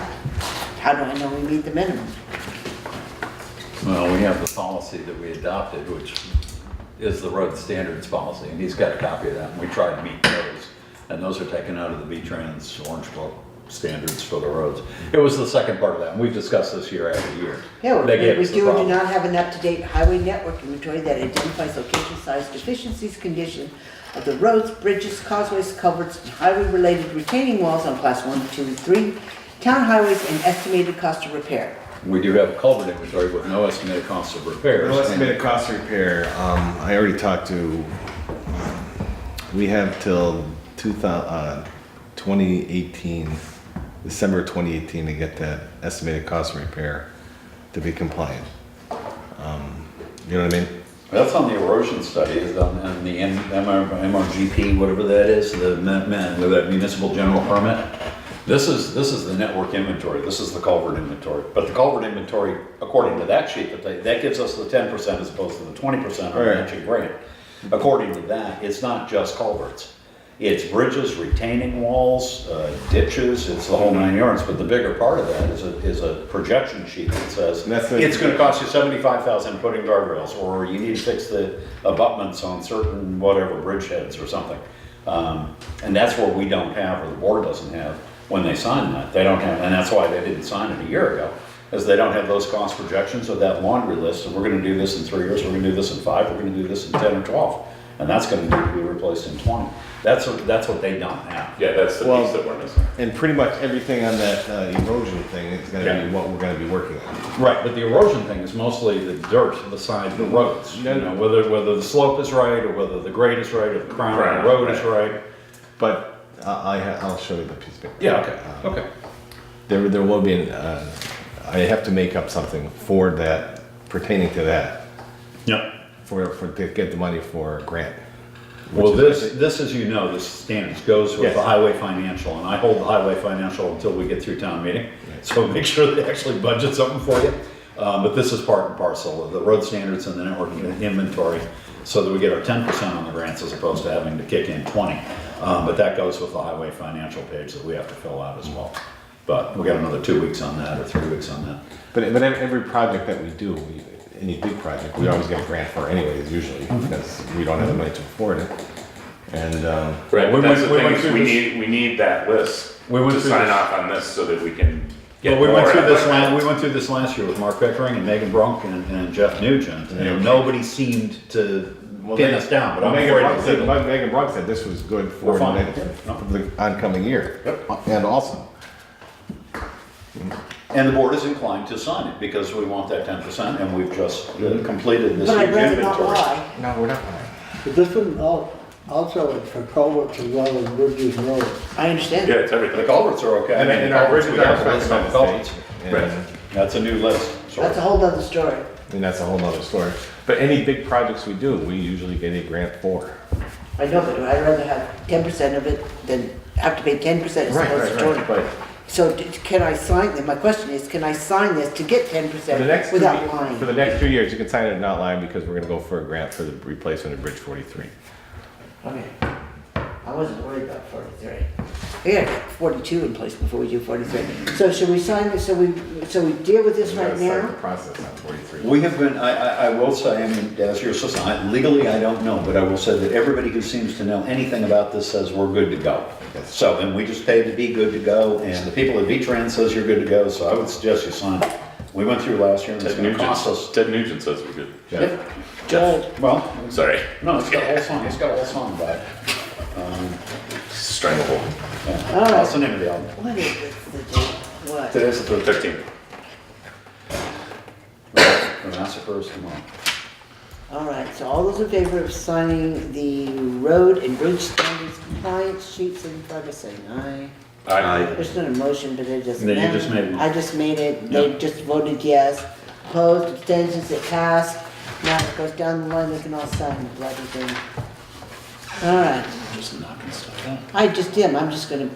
How do I know we meet the minimum? Well, we have the policy that we adopted, which is the road standards policy, and he's got a copy of that, and we try to meet those. And those are taken out of the V-Trans Orange Book standards for the roads. It was the second part of that, and we've discussed this year after year. Yeah, They gave we us the do or do problem. not have an up-to-date highway network inventory that identifies location, size, deficiencies, condition of the roads, bridges, causeways, culverts, and highway-related retaining walls on class 1, 2, and 3, town highways, and estimated cost of repair. We do have a culvert inventory with no estimated cost of repairs. No estimated cost of repair, I already talked to, we have till 2018, December 2018 to get that estimated cost of repair to be compliant. You know what I mean? That's on the erosion study, is on the MRGP, whatever that is, the municipal general permit. This is the network inventory, this is the culvert inventory. But the culvert inventory, according to that sheet, that gives us the 10% as opposed to the 20% on Right. matching grant. According to that, it's not just culverts. It's bridges, retaining walls, ditches, it's the whole 9 yards. But the bigger part of that is a projection sheet that says, That's the- it's gonna cost you $75,000 putting guardrails, or you need to fix the abutments on certain whatever bridge heads or something. And that's what we don't have, or the board doesn't have, when they sign that. They don't have, and that's why they didn't sign it a year ago, is they don't have those cost projections or that laundry list, and we're gonna do this in 3 years, we're gonna do this in 5, we're gonna do this in 10 or 12. And that's gonna need to be replaced in 20. That's what they don't have. Yeah, that's the Well- piece that we're missing. And pretty much everything on that erosion thing is gonna Yeah. be what we're gonna be working on. Right, but the erosion thing is mostly the dirt beside the roads. You know, whether the slope is right, or whether the grade is right, or the crown of the road is right. But I'll show you the piece of paper. Yeah, okay. There will be, I have to make up something for that, pertaining to that, Yep. to get the money for a grant. Well, this, as you know, this standards goes with Yes. the highway financial, and I hold the highway financial until we get through town meeting. So make sure they actually budget something for you. But this is part and parcel of the road standards and the network inventory, so that we get our 10% on the grants as opposed to having to kick in 20. But that goes with the highway financial page that we have to fill out as well. But we got another 2 weeks on that, or 3 weeks on that. But every project that we do, any big project, we always get a grant for anyways, usually, because we don't have the money to afford it. And, Right, we but that's went- the we thing, went is through we this- need that list We went to through sign this- off on this so that we can get Well, we went more through out of this it. we went through this last year with Mark Pickering and Megan Brunk and Jeff Nugent, and nobody seemed to pin us down, but I'm Megan afraid Brunk of said, legal. Megan Brunk said this was good for We're fine. the oncoming year. And also, And the board is inclined to sign it because we want that 10%, and we've just completed this But I'd huge rather not inventory. lie. no, we're not. But this one also is for culverts as well as bridges and roads. I understand. Yeah, it's The everything. culverts are okay. And I mean, our culverts, bridges we are have a list affected by on the culverts. state. Right. And That's a new list. So- That's a whole nother story. that's a whole nother story. But any big projects we do, we usually get a grant for. I know, but I'd rather have 10% of it than have to pay 10% as opposed to 20. Right. So can I sign, my question is, can I sign this to get 10% without lying? For the next 2 years, you can sign it and not lie because we're gonna go for a grant for the replacement of Bridge 43. Okay. I wasn't worried about 43. We gotta get 42 in place before we do 43. So should we sign this, so we deal with this We right gotta start the now? process on 43. We have been, I will say, I mean, as your assistant, legally, I don't know, but I will say that everybody who seems to know anything about this says we're good to go. Yes. So, and we just paid to be good to go, and the people at V-Trans says you're good to go, so I would suggest you sign it. We went through last year, and it's gonna cost us. Ted Nugent says we're good. Yeah. Good. Well, Sorry. no, it's got a whole song, it's got a whole song about it. Stranglehold. Yeah. All right. That's the name of the album. What is this, the date? What? Today's the 13th. The massacre is tomorrow. All right, so all those in favor of signing the road and bridge standards compliance sheet, signify by saying aye. Aye. There's not a motion, but it doesn't Then you matter. just made it. I just made it, they Yep. just voted yes. Opposed, abstentions, it passed. Now it goes down the line, they can all sign the bloody thing. All right, Just knocking stuff out. I just am, I'm just gonna,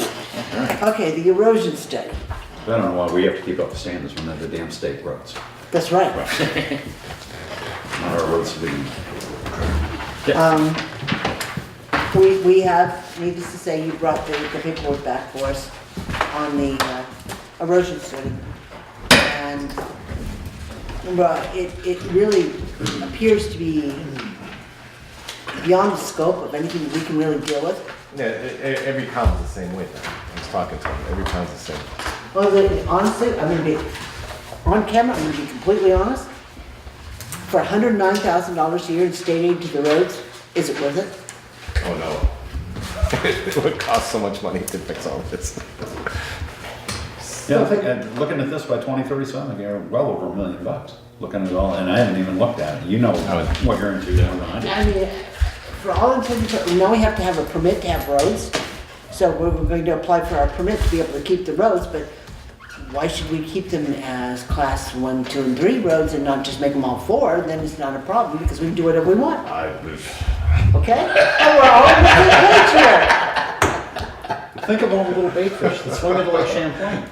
okay, the erosion study, I don't know why we have to keep up the standards when they're the damn state roads. that's right. Not our roads to be. We have, needless to say, you brought the paperwork back for us on the erosion study. And, well, it really appears to be beyond the scope of anything we can really deal with. Yeah, every town's the same way. I was talking to them. Every town's the same. Well, honestly, I'm gonna be, on camera, I'm gonna be completely honest. For $109,000 a year in state aid to the roads, is it worth it? Oh, no. It would cost so much money to fix all of this. Yeah, I think, and looking at this by 2037, you're well over $1 million. Looking at it all, and I haven't even looked at it. You know what you're into more than I do. I mean, for all intents and purposes, now we have to have a permit to have roads. So we're going to apply for our permit to be able to keep the roads, but why should we keep them as class 1, 2, and 3 roads and not just make them all 4? Then it's not a problem because we can do whatever we want, okay? Oh, we're all on the same page here. Think of all the little bait fish that swim into Lake Champlain.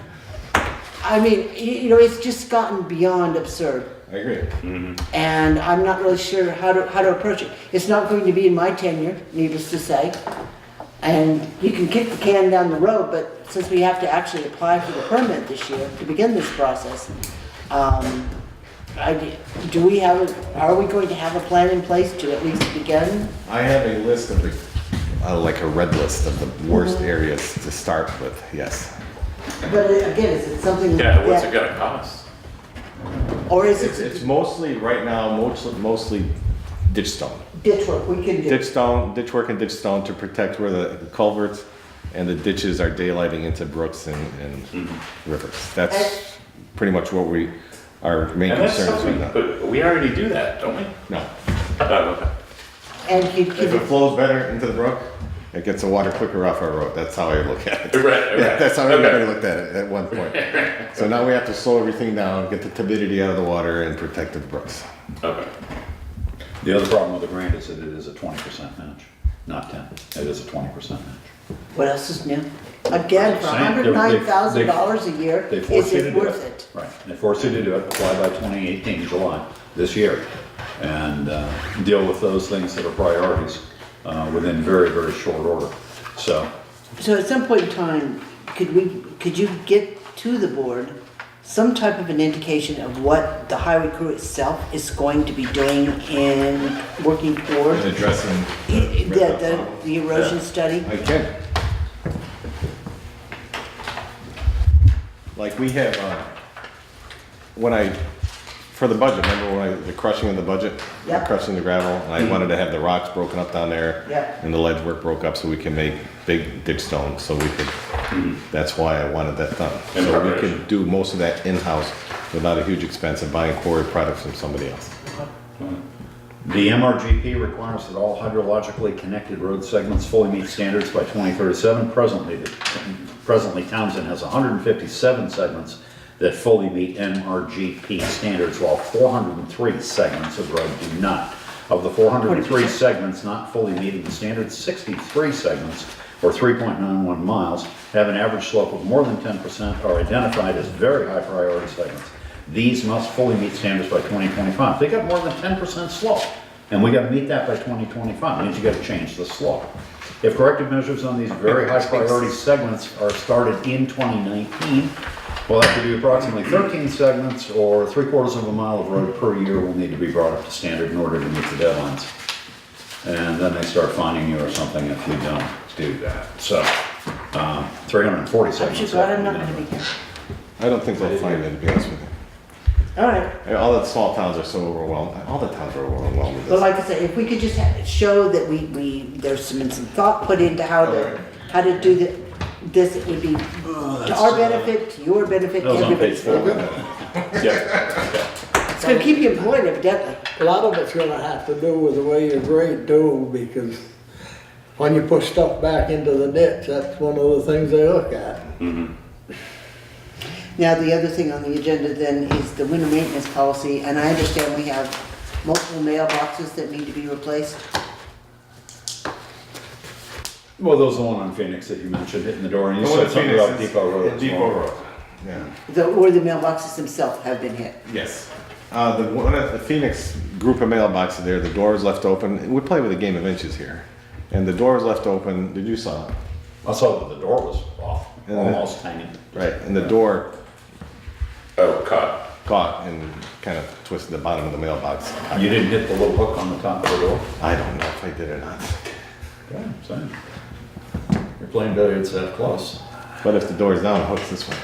I mean, you know, it's just gotten beyond absurd. I agree. And I'm not really sure how to approach it. It's not going to be in my tenure, needless to say. And you can kick the can down the road, but since we have to actually apply for the permit this year to begin this process, are we going to have a plan in place to at least begin? I have a list of the, like a red list of the worst areas to start with, yes. But again, is it something Yeah, what's it that, gonna cost? or is It's it mostly, right now, mostly ditch stone. ditch work we can do? Ditch work and ditch stone to protect where the culverts and the ditches are daylighting into brooks and rivers. That's pretty much what our main And that's concern is right something, now. but we already do that, don't we? No. Oh, okay. And If it flows better into the brook, it gets the water quicker off our road. That's how I look at it. Right, okay. Yeah, that's how Okay. everybody looked at it at one point. So now we have to slow everything down, get the turbidity out of the water and protect the brooks. Okay. The other problem with the grant is that it is a 20% match, not 10. It is a 20% match. What else is new? Again, for Saying, $109,000 a year, They is force you to it do worth it. it? Right, they force you to do it, apply by 2018, July, this year, and deal with those things that are priorities within very, very short order. So, So at some point in time, could you get to the board some type of an indication of what the highway crew itself is going to be doing in working toward Addressing the erosion Yeah. study? I can. Like we have, for the budget, remember the crushing of the budget? Yep. Crushing the gravel, and I wanted to have the rocks broken up down there. Yep. And the ledge work broke up so we can make big ditch stones, so we could, that's why I wanted that done. In So we preparation. could do most of that in-house without a huge expense of buying quarry products from somebody else. the MRGP requires that all hydrologically connected road segments fully meet standards by 2037. Presently, Townsend has 157 segments that fully meet MRGP standards, while 403 segments of road do not. Of the 403 20%. segments not fully meeting the standard, 63 segments, or 3.91 miles, have an average slope of more than 10% are identified as very high priority segments. These must fully meet standards by 2025. They got more than 10% slope, and we gotta meet that by 2025, means you gotta change the slope. If corrective measures on these very high priority segments are started in 2019, we'll have to do approximately 13 segments or 3/4 of a mile of road per year will need to be brought up to standard in order to meet the deadlines. And then they start fining you or something if you don't do that. So, 340 I'm segments. just glad I'm not gonna be here. I don't think they'll find it, to be honest with you. All right, And all the small towns are so overwhelmed, all the towns are overwhelmed with but this. like I said, if we could just show that there's some thought put into how to do this, it would be to our benefit, to your benefit, That was on page everybody's 4. benefit. Yeah, It's gonna keep you employed evidently. A lot of it's gonna have to do with the way you grade too, because when you push stuff back into the ditch, that's one of the things they look at. Now, the other thing on the agenda then is the winter maintenance policy, and I understand we have multiple mailboxes that need to be replaced. Well, those are the one on Phoenix that you mentioned, hitting the door, and you The one said at something Phoenix about is- Depot Road. yeah, as Depot well. Road, yeah. Or the mailboxes themselves have been hit. Yes. The one at the Phoenix group of mailboxes there, the door was left open. We play with a game of inches here. And the door was left open, did you saw it? I saw that the door was off, Yeah. almost hanging. Right, and the door oh, caught. caught and kind of twisted the bottom of the mailbox. You didn't hit the little hook on the top of the door? I don't know if I did or not. Yeah, same. You're playing billiards that close. But if the door's down, it hooks this way.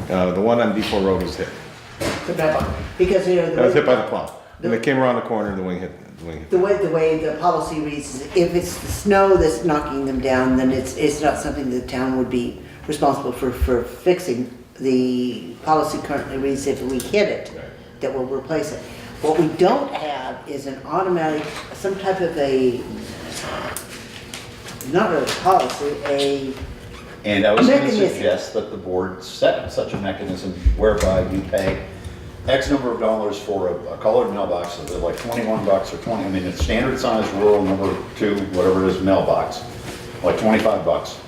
The one on Depot Road was hit. Because, you know, That was hit by the plow. And it came around the corner, the wing hit. the way the policy reads is if it's the snow that's knocking them down, then it's not something the town would be responsible for fixing. The policy currently reads if we hit it, that we'll replace it. What we don't have is an automatic, some type of a, not really policy, And I was gonna Mechanism. suggest that the board set up such a mechanism whereby you pay X number of dollars for a colored mailbox, so they're like $21 or 20, I mean, it's standard size rural number 2, whatever it is, mailbox, like $25.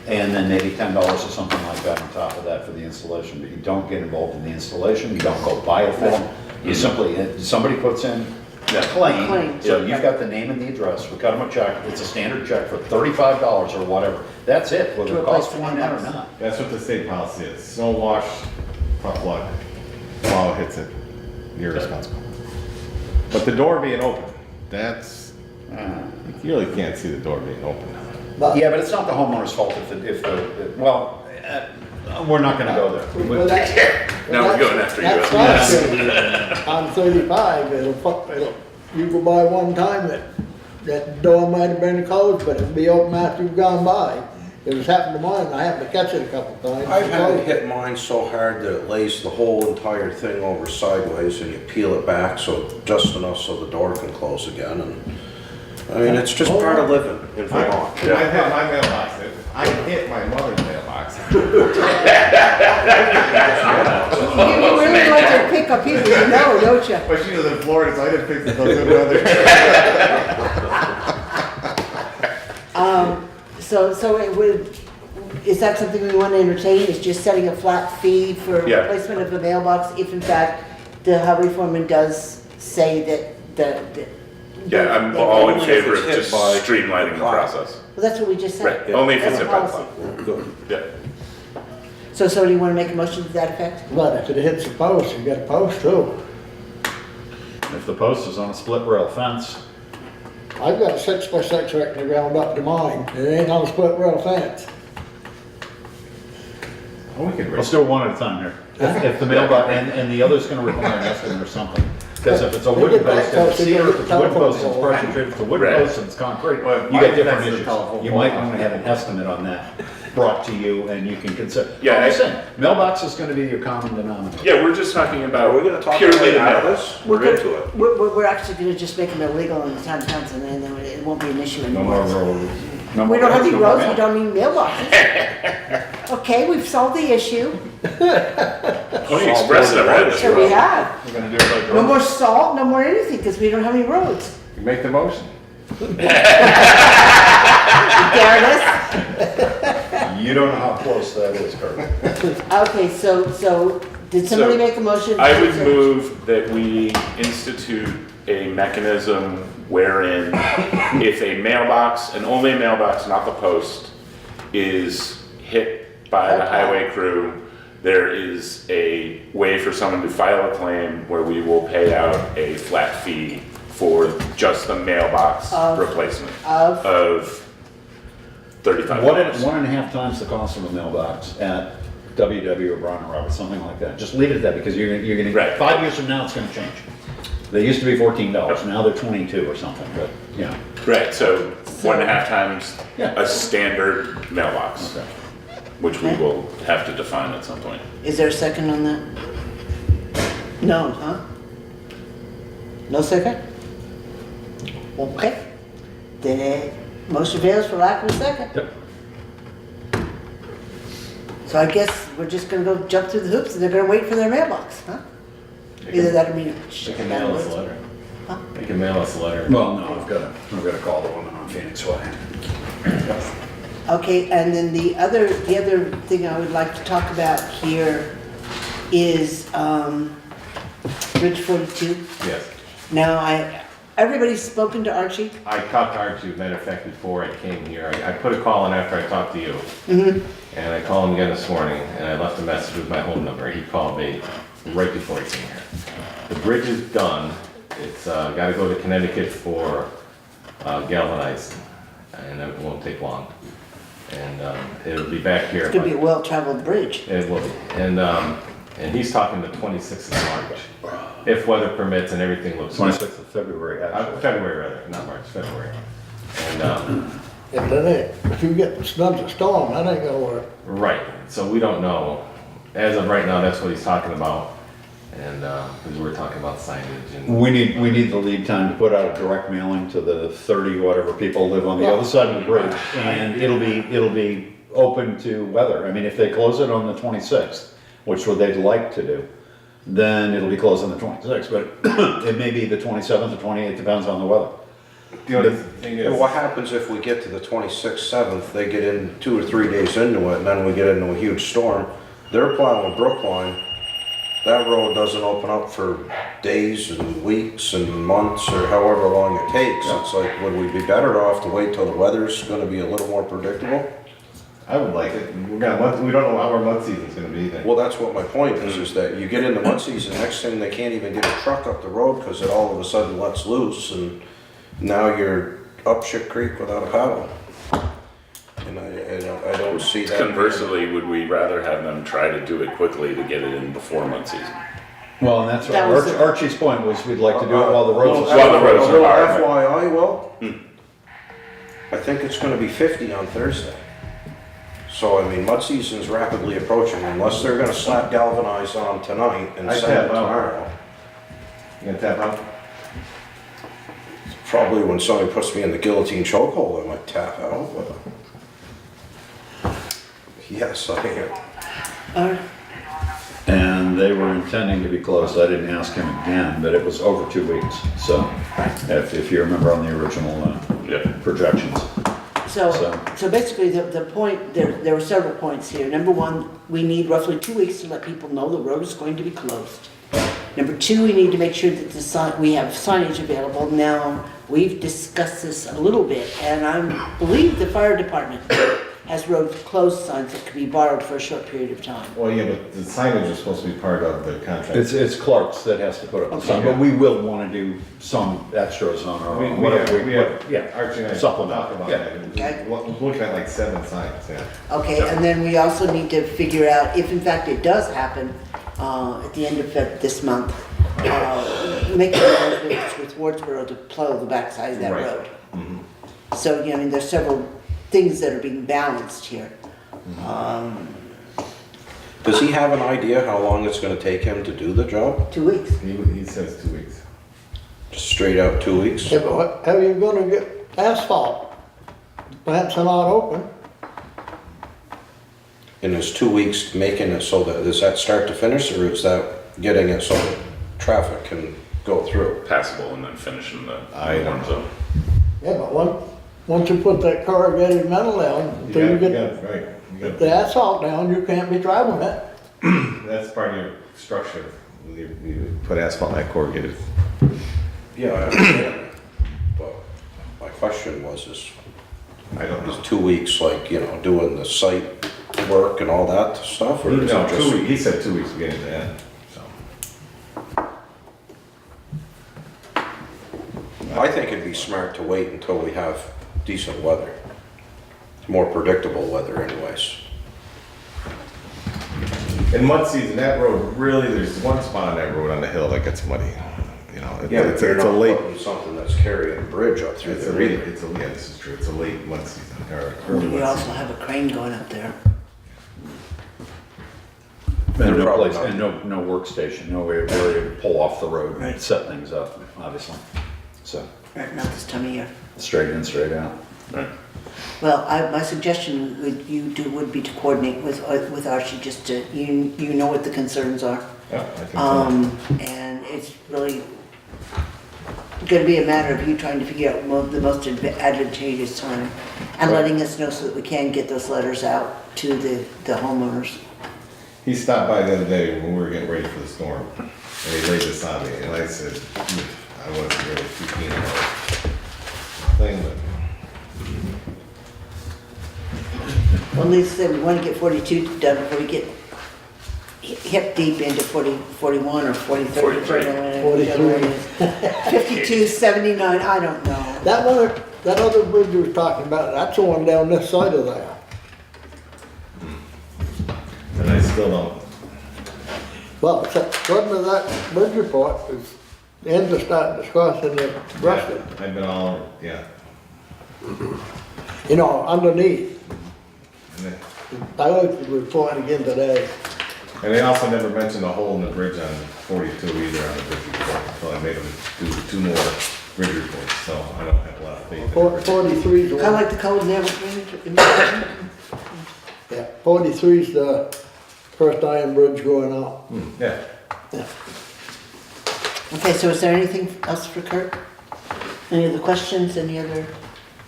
And then maybe $10 or something like that on top of that for the installation, but you don't get involved in the installation, you don't go buy it for them. You simply, somebody puts in a claim, Claim. so you've got the name and the address, we cut them a check, it's a standard check for $35 or whatever. That's it, whether To it costs replace the $29 or mailbox. not. That's what the state policy is. Snow wash, tough luck. Plow hits it, you're responsible. But the door being open, that's, you really can't see the door being open. But Yeah, but it's not the homeowner's fault if well, we're not gonna go there. Well, that- Now we're that's- going after you. That's right. On 35, you go by one time, that door might have been closed, but it'll be open after you've gone by. It was happened to mine, I happened to catch it a couple times. I've had it hit mine so hard that it lays the whole entire thing over sideways and you peel it back so just enough so the door can close again. And I mean, it's just part of living in Vermont. I hit my mailbox, I hit my mother's mailbox. You really like to pick up people you know, don't you? But she was in Florida, so I didn't fix it till good weather. So it would, is that something we want to entertain, is just setting a flat fee for Yeah. replacement of a mailbox if in fact the highway foreman does say that Yeah, I'm they- all in Only if favor it's of hit just by streamlining the plow. process. Well, that's what we just said. Right, only if it's That's hit by policy. plow. Yeah. So do you want to make a motion to that effect? But if it hits the post, you got a post too. If the post is on a split rail fence, I've got a 6x6 right in the ground up to mine, it ain't on a split rail fence. Oh, we could let's raise. do it one at a time here. If the mailbox, and the other's gonna require an estimate or something. Because if it's a wooden post and it's cedar, if it's a wooden post and it's pressure treated, if it's a wooden Right. post and it's concrete, Well, you get different that's the issues. telephone You pole. might wanna have an estimate on that brought to you and you can consider. Yeah, I'm saying, mailbox is gonna be your common denominator. Yeah, we're just talking about Are we gonna talk purely about the out of mailbox. this? We're into it. We're actually going to just make them illegal in the town of Townsend, and then it won't be an issue No more anymore. roads. No We more don't have any no more roads, we mail. don't need mailboxes. Okay, we've solved the issue. Pony Express never had this Sure we problem. have. We're gonna do it like. No more salt, no more anything, because we don't have any roads. You make the motion. Darius? You don't know how close that is, Kurt. Okay, so, did somebody So, make a motion? I would move that we institute a mechanism wherein if a mailbox, and only a mailbox, not the post, is hit by the highway crew, there is a way for someone to file a claim where we will pay out a flat fee for just the mailbox replacement of $35. 1.5 times the cost of a mailbox at WW or Brown and Roberts, something like that. Just leave it at that, because you're gonna, Right. 5 years from now, it's gonna change. They used to be $14, now they're 22 or something, but, yeah. Right, so 1.5 times Yeah. a standard mailbox, Okay. which we will have to define at some point. Is there a second on that? No, huh? No second? Okay. Then motion fails for lack of a second. Yep. So I guess we're just gonna go jump through the hoops and they're gonna wait for their mailbox, huh? Either that or me. They can mail us a letter. Huh? They can mail us a letter. Well, no, I've gotta call the woman on Phoenix Way. Okay, and then the other thing I would like to talk about here is, Bridge 42. Yes. Now, everybody's spoken to Archie? I talked to Archie, matter of fact, before I came here. I put a call in after I talked to you. And I called him again this morning, and I left a message with my home number. He called me right before he came here. The bridge is done. It's gotta go to Connecticut for galvanized, and it won't take long. And it'll be back here. It's gonna be a well-traveled bridge. It will be. And he's talking the 26th of March, if weather permits and everything looks good. 26th of February, actually. February rather, not March, February. And, If you get snubbed a storm, that ain't gonna work. right, so we don't know. As of right now, that's what he's talking about. And, because we're talking about signage and, We need the lead time to put out a direct mailing to the 30 whatever people live on the other side of the bridge. And it'll be open to weather. I mean, if they close it on the 26th, which would they'd like to do, then it'll be closed on the 26th, but it may be the 27th or 28th, depends on the weather. the only thing And is, what happens if we get to the 26th, 7th, they get in 2 or 3 days into it, and then we get into a huge storm? They're plowing Brookline. That road doesn't open up for days and weeks and months or however long it takes. It's like, would we be better off to wait till the weather's gonna be a little more predictable? I would like it. We don't know how our mud season's gonna be then. Well, that's what my point is that you get in the mud season, next thing they can't even get a truck up the road because it all of a sudden lets loose, and now you're up shit creek without a paddle. And I don't see that. Conversely, would we rather have them try to do it quickly to get it in before mud season? Well, and that's That what was Archie's point was, we'd like to do it while the roads are. While the roads are hard. FYI, Will, I think it's gonna be 50 on Thursday. So, I mean, mud season's rapidly approaching, unless they're gonna slap galvanized on tonight and I send it tap out. tomorrow. You gonna tap out? Probably when somebody puts me in the guillotine chokehold, I might tap out, but. Yes, I am. And they were intending to be closed, I didn't ask him again, but it was over 2 weeks, so, if you remember on the original Yeah. projections. So basically, the point, there were several points here. Number one, we need roughly 2 weeks to let people know the road is going to be closed. Number two, we need to make sure that we have signage available. Now, we've discussed this a little bit, and I believe the fire department has road closed signs that can be borrowed for a short period of time. Well, yeah, but the signage is supposed to be part of the contract. It's Clerk's that has to put up the sign, but we will wanna do some extras on our, yeah, Archie and I Supplement, talked about yeah. that. We're looking at like 7 signs, yeah. Okay, and then we also need to figure out if in fact it does happen at the end of this month, make arrangements with Wardsboro to plow the backside of that Right. road. So, I mean, there's several things that are being balanced here. Does he have an idea how long it's gonna take him to do the job? 2 weeks. He says 2 weeks. Just straight out 2 weeks? Yeah, but how are you gonna get asphalt? Plants are not open. And is 2 weeks making it so that, is that start to finish, or is that getting it so that traffic can go through? Passable and then finishing the I don't warm zone. Yeah, but once you put that corrugated metal down, until you get right. You the asphalt down, you can't be driving it. That's part of your structure. You put asphalt like corrugated. Yeah, I understand. But my question was, I don't is know. 2 weeks like, doing the site work and all that stuff, or is it No, just? he said 2 weeks beginning to end, so. I think it'd be smart to wait until we have decent weather. More predictable weather anyways. In mud season, that road, really, there's one spot on that road on the hill that gets muddy. It's You're a not late, putting something that's carrying a bridge up through it's a there late, either. yeah, this is true, it's a late mud season, or early We mud also season. have a crane going up there. And no probably place, not. and no workstation, no way to pull off the road Right. and set things up, obviously. So, Right, not this time of year. straight in, straight out. Right. Well, my suggestion would be to coordinate with Archie, just to, you know what the concerns are. Yeah, I think so. And it's really gonna be a matter of you trying to figure out the most advantageous time and letting us know so that we can get those letters out to the homeowners. He stopped by the other day when we were getting ready for the storm, and he laid this on me, and I said, I wasn't really too keen on the thing, but Well, Lisa said we wanna get 42 done before we get hip deep into 40, 41 or 43. 43. whichever it is. 52, 79, I don't know. That other bridge you was talking about, that's the one down this side of there. and I still don't. Well, according to that bridge report, is the ends are starting to cross and they're rusted. I've been all, yeah. Underneath. And they- I looked at the report again today. And they also never mentioned a hole in the bridge on 42 either on the bridge report, so I made them do 2 more bridge reports, so I don't have a lot of faith in the bridge. 43 is the Kinda one. like the code never, imagine. Yeah, 43 is the first iron bridge going up. Yeah. Yeah. Okay, so is there anything else for Kurt? Any other questions, any other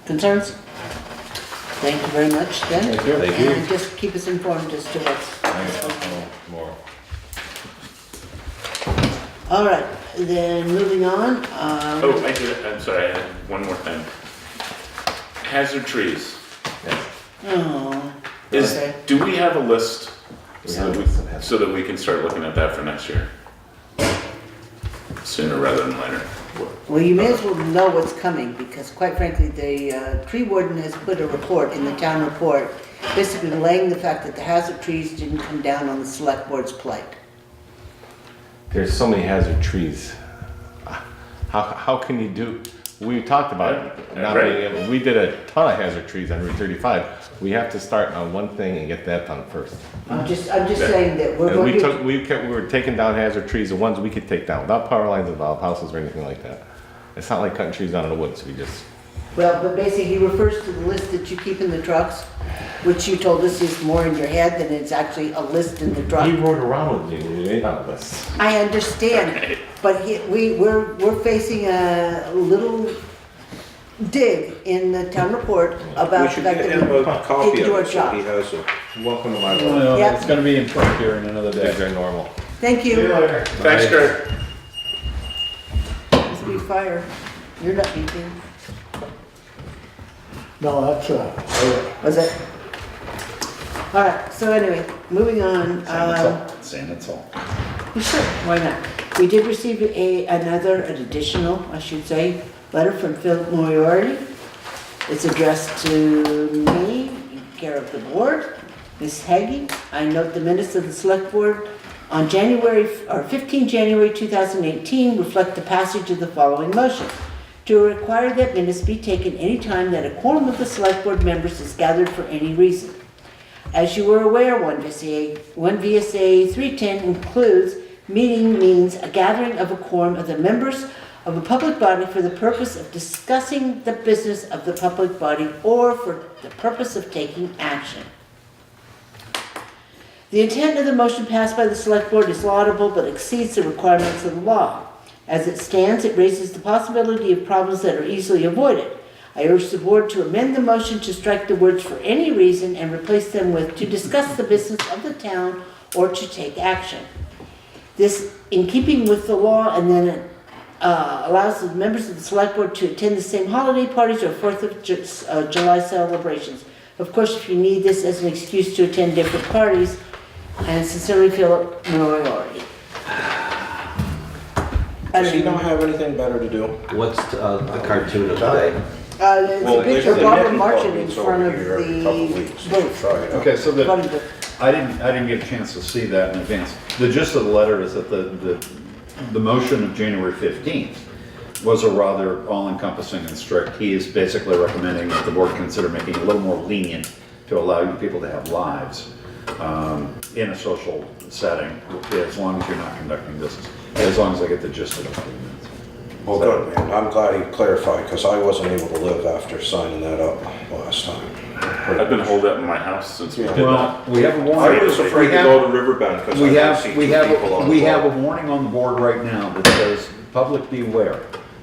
concerns? Thank you very much, then. Thank you. Thank you. And just keep us informed as to what's. I know more. All right, then moving on, Oh, I'm sorry, I had one more thing. Hazard trees. oh, Is, Okay. do we have a list We so have that some hazard- so that we can start looking at that for next year? Sooner rather than later. well, you may as well know what's coming, because quite frankly, the tree warden has put a report in the town report, basically laying the fact that the hazard trees didn't come down on the select board's plate. There's so many hazard trees. How can you do, we talked about not Right. being able, we did a ton of hazard trees on Route 35. We have to start on one thing and get that done first. I'm just saying that we're And going we to. took, we were taking down hazard trees, the ones we could take down, without power lines involved, houses or anything like that. It's not like cutting trees down in the woods, we just, Well, but basically, he refers to the list that you keep in the trucks, which you told us is more in your head than it's actually a list in the truck. he rode around with me, and he made out this. I understand, but we're facing a little dig in the town report We about the should fact get that him a we copy didn't do of our it, so he job. has a. Welcome to my world. Well, Yep. it's gonna be in print here in another day. They're normal. Thank you. Thanks, Kurt. Must be fire. You're not beeping, No, that's, was it? All right, so anyway, moving on. Saying it's all. Sure, why not? We did receive an additional, I should say, letter from Phil Moriarty. It's addressed to me, in care of the board, Ms. Haggy. I note the minutes of the select board on 15 January 2018 reflect the passage of the following motion. To require that minutes be taken any time that a quorum of the select board members is gathered for any reason. As you are aware, 1 VSA 310 includes meeting means a gathering of a quorum of the members of a public body for the purpose of discussing the business of the public body or for the purpose of taking action. The intent of the motion passed by the select board is laudable but exceeds the requirements of the law. As it stands, it raises the possibility of problems that are easily avoided. I urge the board to amend the motion to strike the words "for any reason" and replace them with "to discuss the business of the town or to take action." This, in keeping with the law, and then it allows the members of the select board to attend the same holiday parties or 4th of July celebrations. Of course, if you need this as an excuse to attend different parties, and sincerely Philip Moriarty. Does he not have anything better to do? What's the cartoon of the day? It's a picture of the Barbara Nicky marching in Bobby's front over of here every couple the weeks. boat. Try it out. Okay, so Voting the, book. I didn't get a chance to see that in advance. The gist of the letter is that the motion of January 15th was a rather all-encompassing and strict. He is basically recommending that the board consider making it a little more lenient to allow you people to have lives in a social setting, as long as you're not conducting business, as long as I get the gist of it. Well, good, man. I'm glad he clarified, because I wasn't able to live after signing that up last time. I've been holed up in my house since we did Well, that. we have a I warning. was afraid to go to Riverbend, because I had seen two people on the We have a boat. warning on the board right now that says, public beware.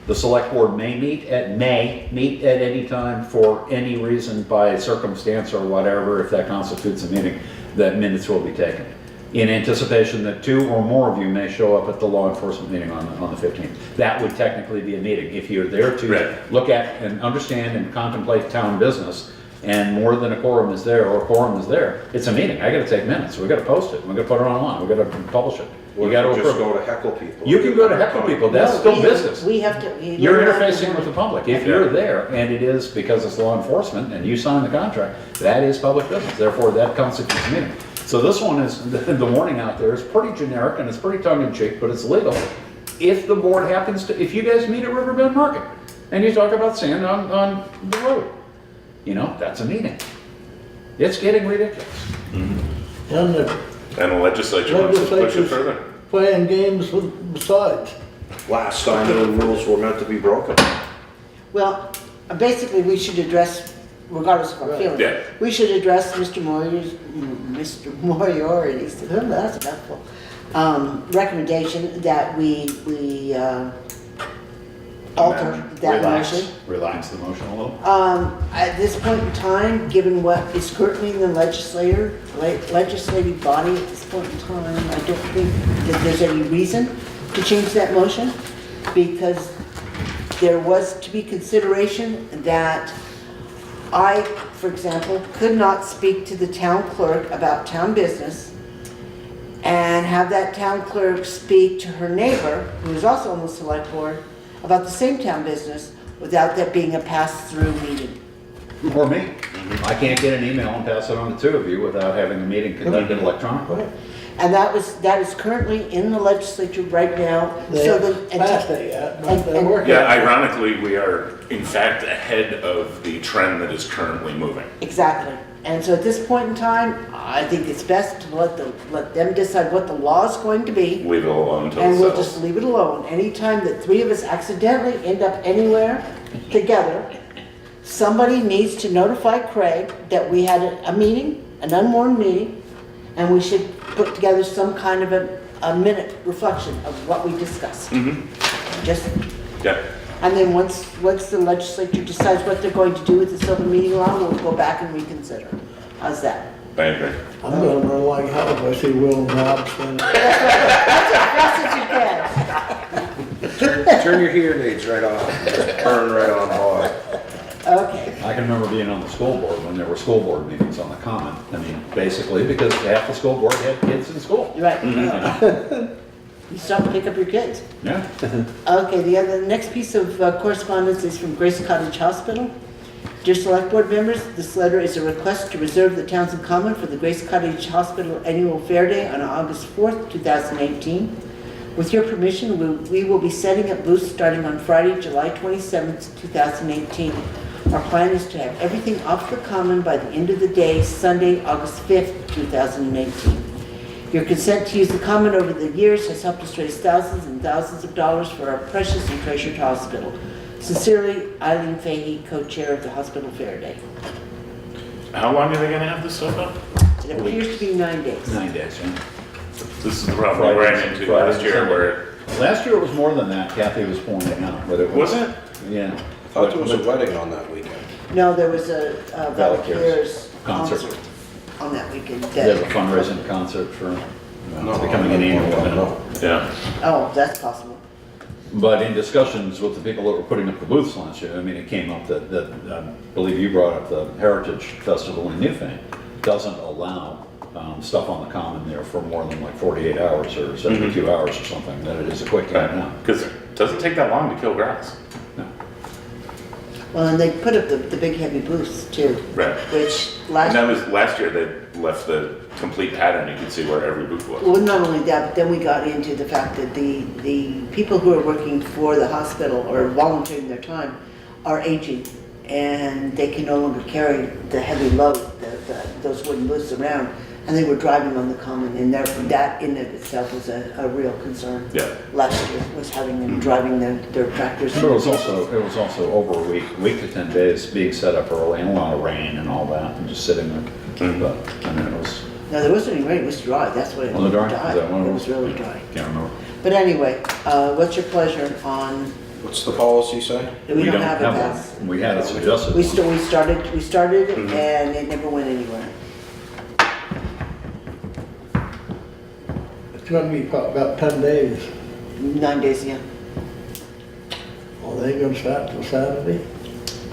The select board may meet at any time for any reason by circumstance or whatever, if that constitutes a meeting, that minutes will be taken. In anticipation that 2 or more of you may show up at the law enforcement meeting on the 15th. That would technically be a meeting. If you're there to Right. look at and understand and contemplate town business, and more than a quorum is there, or a quorum is there, it's a meeting. I gotta take minutes, we gotta post it, we gotta put it online, we gotta publish it. What You if gotta you just approve go it. to heckle people? You can go to heckle people, that's No, still we- business. We have to. You're interfacing with the public. If you're there, and it is because it's law enforcement, and you sign the contract, that is public business, therefore that constitutes a meeting. So this one is, the warning out there is pretty generic, and it's pretty tongue-in-cheek, but it's legal. If the board happens to, if you guys meet at Riverbend Market, and you talk about sand on the road, you know, that's a meeting. It's getting ridiculous. And the And the legislature wants to push it legislature's further. playing games besides. Last time the rules were meant to be broken. Well, basically, we should address, regardless of our Right. feelings, Yeah. we should address Mr. Moriarty's, that's a mouthful, recommendation that we alter that motion. Relax the motion a little. At this point in time, given what is currently in the legislative body at this point in time, I don't think that there's any reason to change that motion, because there was to be consideration that I, for example, could not speak to the town clerk about town business and have that town clerk speak to her neighbor, who is also on the select board, about the same town business without that being a pass-through meeting. Or me. I can't get an email and pass it on to 2 of you without having a meeting conducted electronically. And that is currently in the legislature right now. They So haven't the, passed it yet, but and- they're and- working. Yeah, ironically, we are in fact ahead of the trend that is currently moving. exactly. And so at this point in time, I think it's best to let them decide what the law is going to be. Leave it alone until And it we'll settles. just leave it alone. Anytime that 3 of us accidentally end up anywhere together, somebody needs to notify Craig that we had a meeting, an unwarned meeting, and we should put together some kind of a minute reflection of what we discussed. Just, Yeah, and then once the legislature decides what they're going to do with this open meeting law, we'll go back and reconsider. How's that? I agree. I'm gonna run like hell if I see Will and Rob standing. That's as fast as you can. Turn your hearing aids right on, just burn right on hard. Okay. I can remember being on the school board when there were school board meetings on the common. I mean, basically because half the school board had kids in school. Right. You know? You stop and pick up your kids. Yeah. Okay, the next piece of correspondence is from Grace Cottage Hospital. Dear Select Board members, this letter is a request to reserve the Townshend Common for the Grace Cottage Hospital Annual Fair Day on August 4th, 2018. With your permission, we will be setting up booths starting on Friday, July 27th, 2018. Our plan is to have everything off the common by the end of the day, Sunday, August 5th, 2018. Your consent to use the common over the years has helped us raise thousands and thousands of dollars for our precious and treasured hospital. Sincerely, Eileen Fahey, co-chair of the Hospital Fair Day. How long are they gonna have this stuff up? It appears to be 9 days. 9 days, yeah. This is the problem we ran into last year where, Last year it was more than that, Kathy was pointing out, but it was. was it? Yeah. I thought there was a wedding on that weekend. No, there was a Valkyries Concert. concert on that weekend. There's a fundraising concert for, it's becoming an annual event. Yeah. Oh, that's possible. But in discussions with the people that were putting up the booths last year, I mean, it came up that I believe you brought up the Heritage Festival in Newfane doesn't allow stuff on the common there for more than like 48 hours or 72 hours or something, that it is a quick time now. Because it doesn't take that long to kill grass. No. Well, and they put up the big heavy booths too. Right. Which And that was last year, they left the complete pattern, you could see where every booth was. well, not only that, but then we got into the fact that the people who are working for the hospital or volunteering their time are aging, and they can no longer carry the heavy load, those wooden booths around, and they were driving on the common, and that in of itself was a real concern. Yeah. Last year, was having them driving their tractors. So it was also over a week to 10 days being set up early and a lot of rain and all that and just sitting there. But, I mean, it was, No, there wasn't any rain, it was dry, that's what it was. Was it dry? Is that what it It was? was really dry. can't remember. But anyway, what's your pleasure on, What's the policy say? we don't have it one. passed. We had it suggested. We started it and it never went anywhere. It's gonna be about 10 days. 9 days, yeah. Oh, they ain't gonna start till Saturday?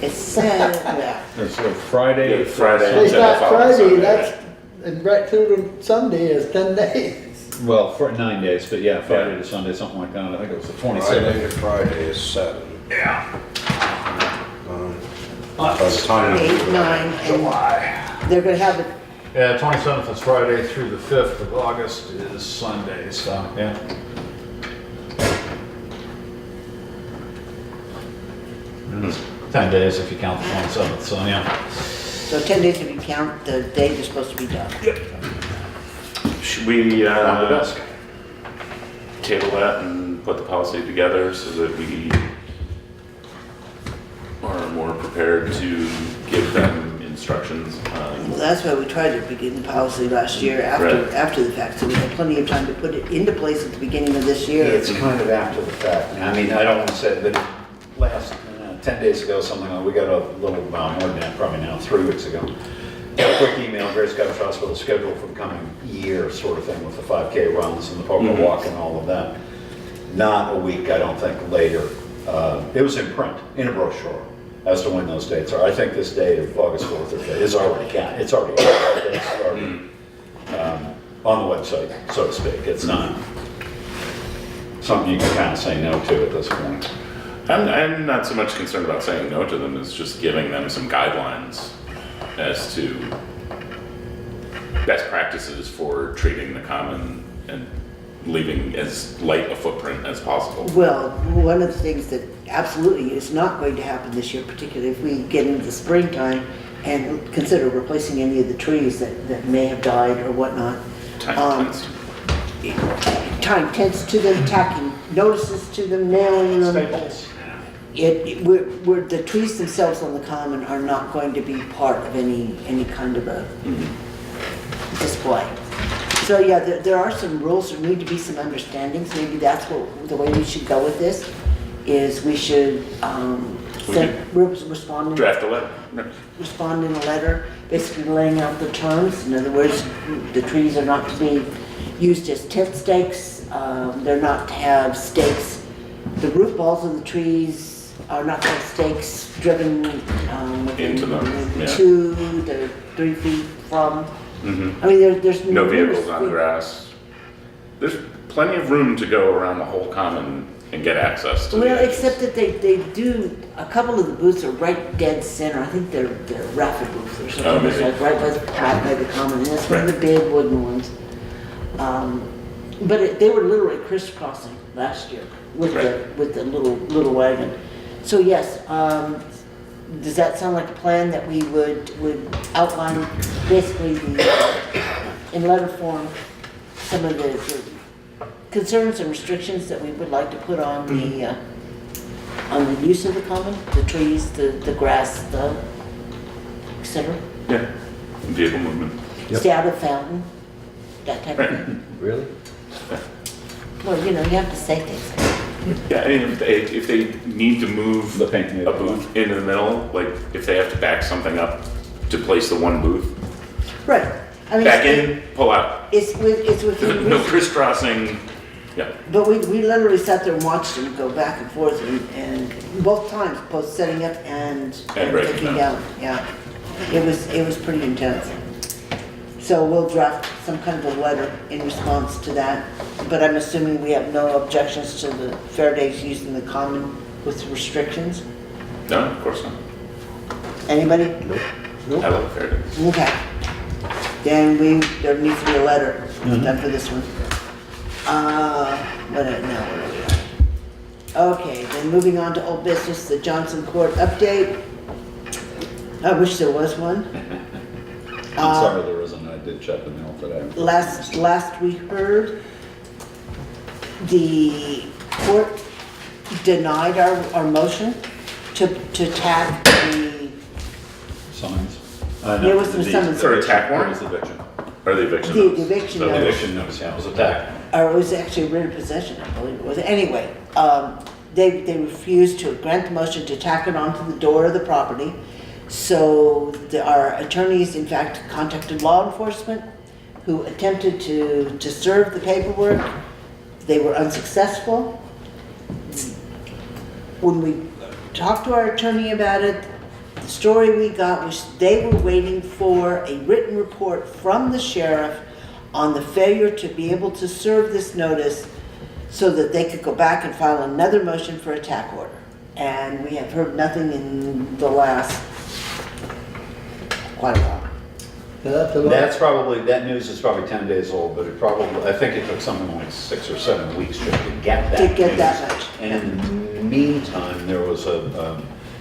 It's sad, yeah. It's a Friday. Yeah, Friday. They Instead of start following Friday, Sunday. that's, and right through to Sunday is 10 days. Well, for 9 days, but yeah, Friday to Sunday, something like that. I think it was the 27th. Friday to Friday is 7. Yeah. By the time. 8, 9, and they're gonna have it, Yeah, 27th is Friday through the 5th of August is Sunday, so, yeah. It's 10 days if you count the 27th, so yeah. so 10 days if you count the day they're supposed to be done. Should we, On the desk. table that and put the policy together so that we are more prepared to give them instructions on? Well, that's why we tried to begin the policy last year Right. after the fact, so we had plenty of time to put it into place at the beginning of this year. It's kind of after the fact. I mean, I don't want to say, but last, 10 days ago, something like, we got a little, well, more than that, probably now, 3 weeks ago. Got a quick email, Grace Scottish Hospital schedule for the coming year sort of thing with the 5K runs and the poker walk and all of that. Not a week, I don't think, later. It was in print, in a brochure, as to when those dates are. I think this date of August 4th or 5th is already, it's already on the website, so to speak. It's not something you can kind of say no to at this point. I'm not so much concerned about saying no to them as just giving them some guidelines as to best practices for treating the common and leaving as light a footprint as possible. Well, one of the things that absolutely is not going to happen this year, particularly if we get into the springtime and consider replacing any of the trees that may have died or whatnot. Time tends Tying tents to them, tacking notices to them, nailing them. Staples. The trees themselves on the common are not going to be part of any kind of a display. So yeah, there are some rules, there need to be some understandings, maybe that's the way we should go with this, is we should respond draft a letter. respond in a letter, basically laying out the terms. In other words, the trees are not to be used as tent stakes, they're not to have stakes. The root balls of the trees are not to have stakes driven within Into them, yeah. 2 to 3 feet from. Mhm. I mean, there's No numerous vehicles on things. grass. There's plenty of room to go around the whole common and get access to the Well, edges. except that they do, a couple of the booths are right dead center. I think they're rapid booths or Oh, something. It's maybe. like right by the common, and that's one of the big wooden ones. But they were literally crisscrossing last year with the little wagon. So yes, does that sound like a plan that we would outline basically in letter form, some of the concerns and restrictions that we would like to put on the use of the common, the trees, the grass, et cetera? Yeah, vehicle movement. Yep. stay out of fountain, that type of thing. Really? Well, you know, you have to say things. Yeah, and if they need to move The painting. a booth into the middle, like if they have to back something up to place the one booth, Right. I mean, back in, pull out. it's within No reason. crisscrossing, yeah. But we literally sat there and watched them go back and forth and both times, both setting up and breaking taking down. down. Yeah. It was pretty intense. So we'll draft some kind of a letter in response to that. But I'm assuming we have no objections to the fair days using the common with restrictions? No, of course not. Anybody? I love fair days. Okay. Then there needs to be a letter done for this one. What are we at? Okay, then moving on to old business, the Johnson Court update. I wish there was one. I'm sorry there isn't, I did check the mail today. Last we heard, the court denied our motion to tack the, Signs. There was some summons. For attack It warrant? was eviction. Or the eviction The notice? eviction So notice. Eviction notice, yeah, it was attack. or it was actually writ of possession, I believe it was. Anyway, they refused to grant the motion to tack it onto the door of the property. So our attorneys, in fact, contacted law enforcement, who attempted to serve the paperwork. They were unsuccessful. When we talked to our attorney about it, the story we got was they were waiting for a written report from the sheriff on the failure to be able to serve this notice so that they could go back and file another motion for attack order. And we have heard nothing in the last quite a while. That's about, That's probably, that news is probably 10 days old, but it probably, I think it took something like 6 or 7 weeks just to get that. To get that news. much. And in the meantime, there was a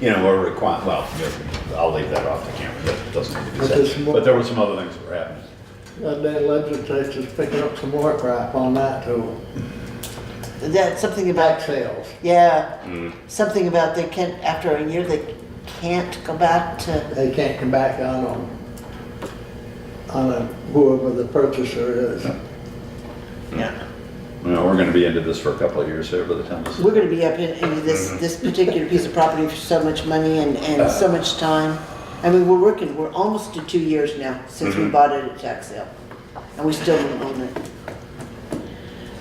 requirement, well, I'll leave that off the camera, that doesn't need to be But there's said. more- But there were some other things that were happening. that day legislature's picking up some more crap on that too. That's something Back about, sales. yeah, something about they can't, after a year, they can't go back to, They can't come back on whoever the purchaser is. yeah. We're gonna be into this for a couple of years here by the time this. We're gonna be up into this particular piece of property for so much money and so much time. I mean, we're almost to 2 years now since we bought it at tax sale. And we still don't own it.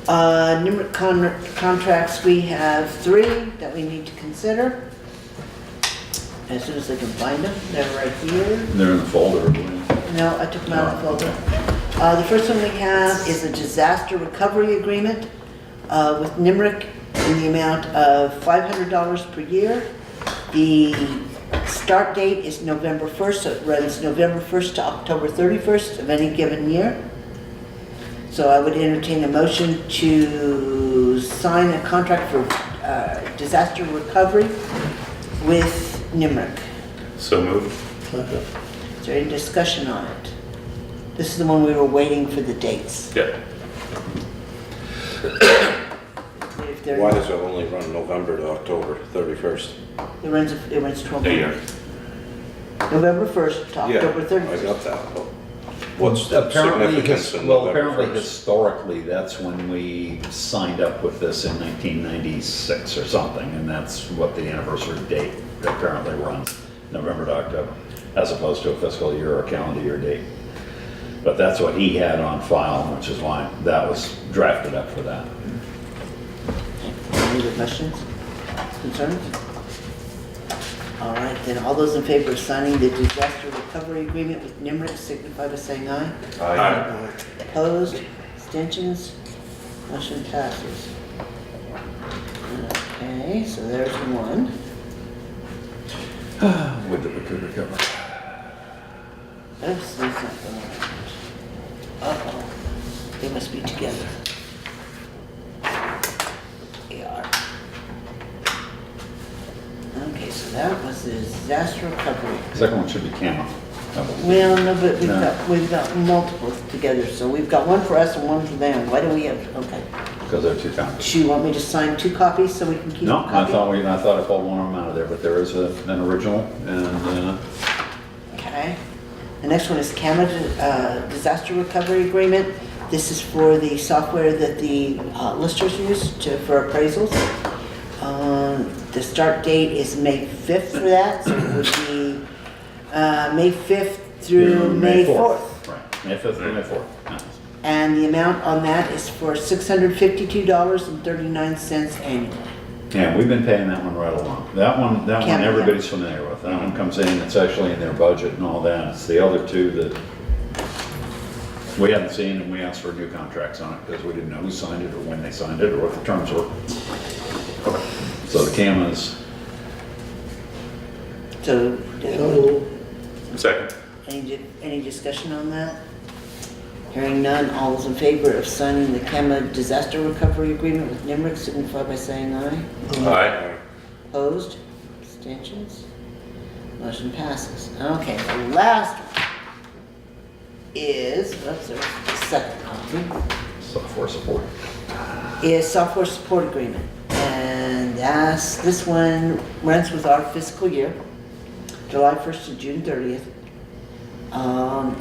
NEMRC contracts, we have 3 that we need to consider. As soon as I can find them, they're right here. They're in the folder, I believe. No, I took them out of the folder. The first one we have is a disaster recovery agreement with NEMRC in the amount of $500 per year. The start date is November 1st, so it runs November 1st to October 31st of any given year. So I would entertain a motion to sign a contract for disaster recovery with NEMRC. So moved. Is there any discussion on it? This is the one we were waiting for the dates. Yeah. If there- Why does it only run November to October 31st? It runs 12 A year. months. November 1st to October I 31st. got that, but what's the Apparently, significance in well, November apparently 1st? historically, that's when we signed up with this in 1996 or something, and that's what the anniversary date apparently runs, November to October, as opposed to a fiscal year or calendar year date. But that's what he had on file, which is why that was drafted up for that. Any other questions, concerns? All right, then all those in favor of signing the disaster recovery agreement with NEMRC signify by saying aye. Aye. Opposed, abstentions, motion passes. Okay, so there's one. Would that we could recover. Oops, that's not the one. Uh-oh, they must be together. They are. Okay, so that was the disaster recovery. Second one should be Camo. Well, no, but No. we've got multiple together, so we've got one for us and one for them. Why do we have, okay. Because they're 2 towns. Do you want me to sign 2 copies so we can keep a No, I copy? thought I pulled one of them out of there, but there is an original, and, Okay. The next one is CAMA Disaster Recovery Agreement. This is for the software that the listers use for appraisals. The start date is May 5th for that, so it would be May 5th through May 4th. Right, May 5th through May 4th. Yeah. And the amount on that is for $652.39 annually. Yeah, we've been paying that one right along. That one Can't- everybody's familiar with. That one comes in, it's actually in their budget and all that. It's the other two that we haven't seen, and we asked for new contracts on it because we didn't know who signed it or when they signed it or what the terms were. So the CAMA's, So, So, Second. any discussion on that? Hearing none, all those in favor of signing the CAMA Disaster Recovery Agreement with NEMRC signify by saying aye. Aye. Opposed? Abstentions? Motion passes. Okay, the last one is, oops, there's the second copy, software support. is Software Support Agreement. And this one runs with our fiscal year, July 1st to June 30th.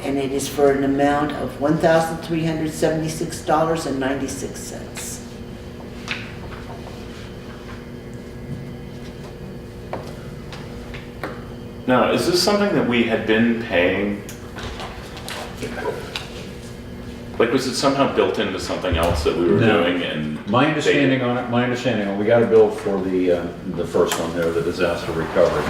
And it is for an amount of $1,376.96. Now, is this something that we had been paying? Like, was it somehow built into something else that we were No. doing and? My understanding on it, we got a bill for the first one there, the disaster recovery.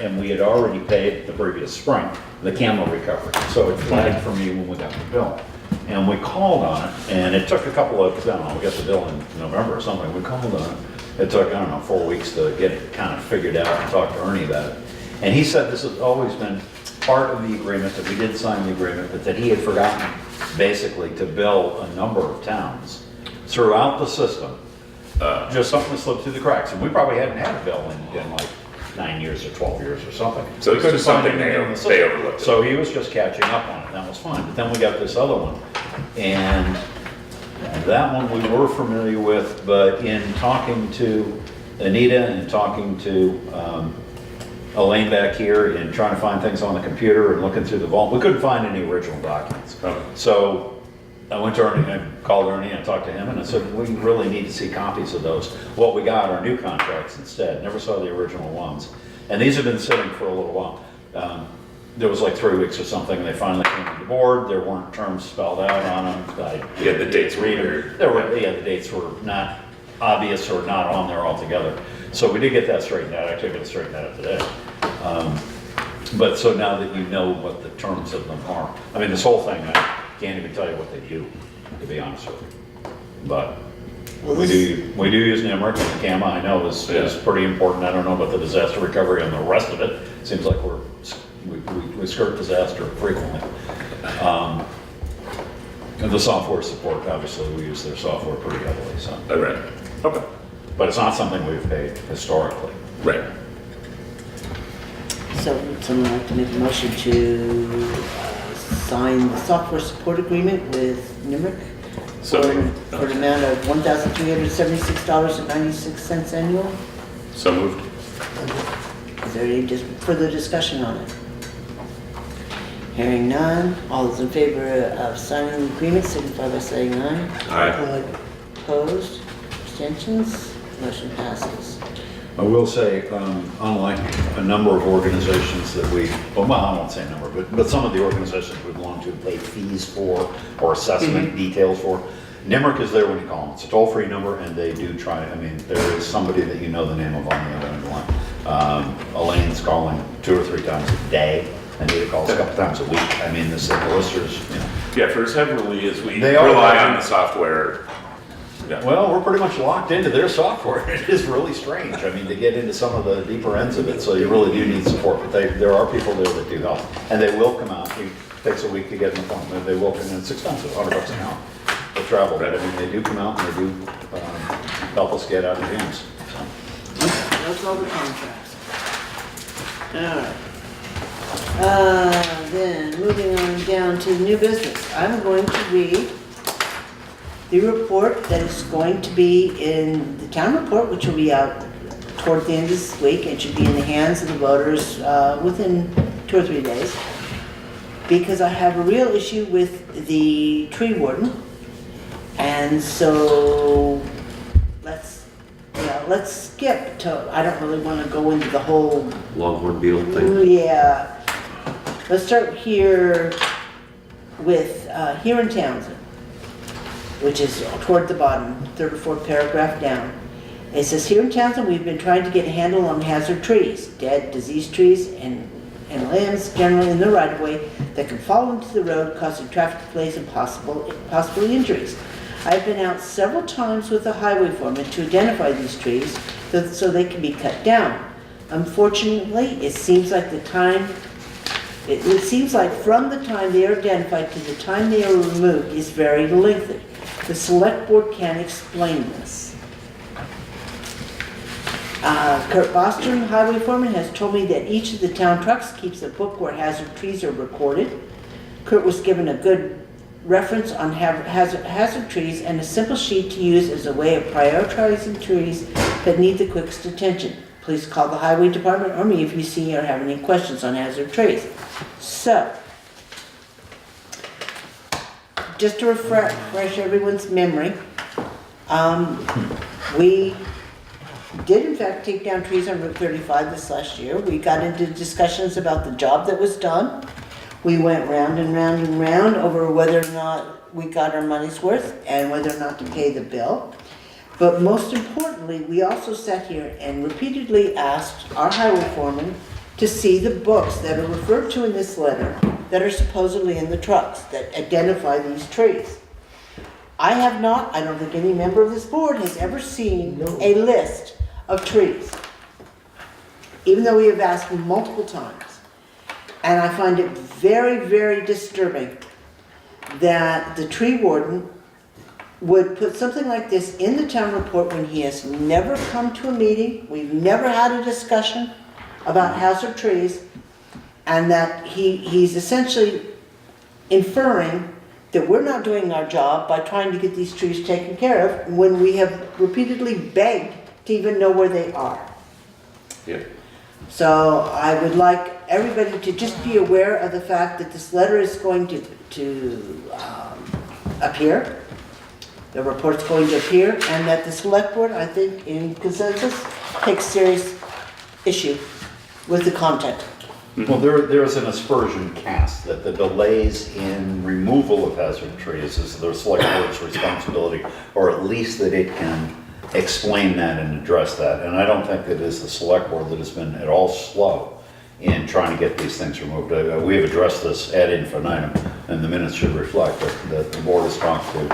And we had already paid the previous spring, the CAMA recovery. So it flagged for me when we got the bill. And we called on it, and it took a couple of, I don't know, we got the bill in November or something, we called on it. It took, I don't know, 4 weeks to get it kind of figured out and talk to Ernie about it. And he said this has always been part of the agreement, that we did sign the agreement, but that he had forgotten basically to bill a number of towns throughout the system. Just something that slipped through the cracks, and we probably hadn't had a bill in like 9 years or 12 years or something. So We it's couldn't just find something anything in the they system. overlooked. So he was just catching up on it, that was fine. But then we got this other one, and that one we were familiar with, but in talking to Anita and talking to Elaine back here and trying to find things on the computer and looking through the vault, we couldn't find any original documents. Oh. So I went to Ernie, I called Ernie and talked to him, and I said, we really need to see copies of those. What we got are new contracts instead, never saw the original ones. And these have been sitting for a little while. There was like 3 weeks or something, and they finally came to the board, there weren't terms spelled out on them. Yeah, the dates were weird. The dates were not obvious or not on there altogether. So we did get that straightened out, I took it straightened out today. But so now that you know what the terms of them are, I mean, this whole thing, I can't even tell you what they do, to be honest with you. But we do use NEMRC, and CAMA I know is pretty important. I don't know about the disaster recovery and the rest of it. Seems like we skirt disaster frequently. And the software support, obviously, we use their software pretty heavily, so. Right. Okay. But it's not something we've paid historically. Right. So would someone like to make a motion to sign the software support agreement with NEMRC So, for an amount of $1,376.96 annual? so moved. Is there any further discussion on it? Hearing none, all those in favor of signing the agreement signify by saying aye. Aye. Opposed? Abstentions? Motion passes. I will say, unlike a number of organizations that well, I won't say a number, but some of the organizations we belong to pay fees for or assessment details for, NEMRC is there when you call them. It's a toll-free number, and they do try, I mean, there is somebody that you know the name of on the other end of the line. Elaine's calling 2 or 3 times a day. Anita calls a couple times a week. I mean, the listers, you know. Yeah, for as heavily as we They are rely watching. on the software. Yeah. Well, we're pretty much locked into their software. It is really strange. I mean, to get into some of the deeper ends of it, so you really do need support. But there are people there that do help, and they will come out. It takes a week to get an appointment. They will come in. It's expensive, $100 an hour for travel. But I mean, they do come out and they do help us get out of jams. So. That's all the contracts. All right. Then moving on down to new business. I'm going to read the report that is going to be in the town report, which will be out toward the end of this week. It should be in the hands of the voters within 2 or 3 days. because I have a real issue with the tree warden. And so let's skip to, I don't really want to go into the whole, Longhorn beetle thing. yeah. Let's start here with, here in Townsend, which is toward the bottom, third or fourth paragraph down. It says, here in Townsend, we've been trying to get a handle on hazard trees, dead, diseased trees, and limbs generally in the right of way that can fall into the road, causing traffic delays and possibly injuries. I've been out several times with the highway foreman to identify these trees so they can be cut down. Unfortunately, it seems like it seems like from the time they are identified to the time they are removed is very lengthy. The select board can explain this. Kurt Bostrom, highway foreman, has told me that each of the town trucks keeps a book where hazard trees are recorded. Kurt was given a good reference on hazard trees and a simple sheet to use as a way of prioritizing trees that need the quickest attention. Please call the highway department or me if you see or have any questions on hazard trees. So, just to refresh everyone's memory, we did in fact take down trees on Route 35 this last year. We got into discussions about the job that was done. We went round and round and round over whether or not we got our money's worth and whether or not to pay the bill. But most importantly, we also sat here and repeatedly asked our highway foreman to see the books that are referred to in this letter that are supposedly in the trucks that identify these trees. I have not, I don't think any member of this board has ever seen a list of trees, even though we have asked multiple times. And I find it very, very disturbing that the tree warden would put something like this in the town report when he has never come to a meeting, we've never had a discussion about hazard trees, and that he's essentially inferring that we're not doing our job by trying to get these trees taken care of when we have repeatedly begged to even know where they are. Yeah. So I would like everybody to just be aware of the fact that this letter is going to appear. The report's going to appear, and that the select board, I think in consensus, takes serious issue with the content. Well, there is an aspersion cast that the delays in removal of hazard trees is the select board's responsibility, or at least that it can explain that and address that. And I don't think that it is the select board that has been at all slow in trying to get these things removed. We have addressed this ad infinitum, and the minutes should reflect that the board has talked to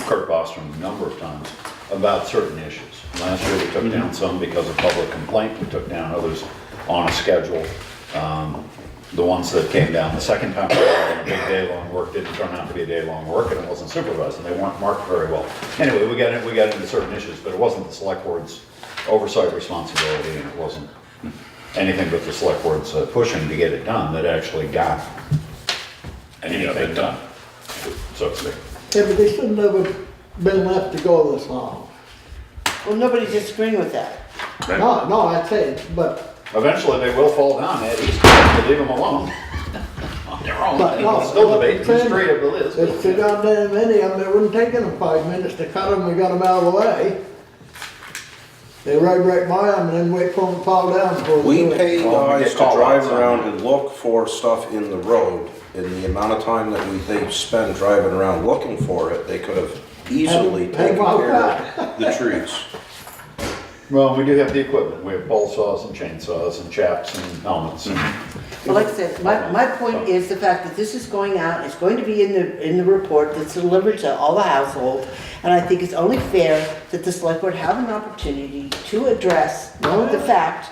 Kurt Bostrom a number of times about certain issues. Last year we took down some because of public complaint. We took down others on a schedule. The ones that came down the second time around, a big day-long work didn't turn out to be a day-long work, and it wasn't supervised, and they weren't marked very well. Anyway, we got into certain issues, but it wasn't the select board's oversight responsibility, and it wasn't anything but the select board's pushing to get it done that actually got anything done, so to speak. Yeah, but they shouldn't have been left to go this long. Well, nobody's disagreeing with that. Right. No, I'd say, but Eventually, they will fall down at East, if you leave them alone on their own. But And no, we'll still what debate I'm who's saying straight of the list. there's too goddamn many of them, it wouldn't take them 5 minutes to cut them, we got them out of the way. They ride right by them and then wait for them to fall down before they We do it. pay Well, we guys get to call drive outs on around that. and look for stuff in the road, and the amount of time that they spend driving around looking for it, they could have easily Have taken about care that. of the trees. Well, we do have the equipment. We have pole saws and chainsaws and chaps and helmets. And Well, like I said, my point is the fact that this is going out, it's going to be in the report that's delivered to all the households, and I think it's only fair that the select board have an opportunity to address the fact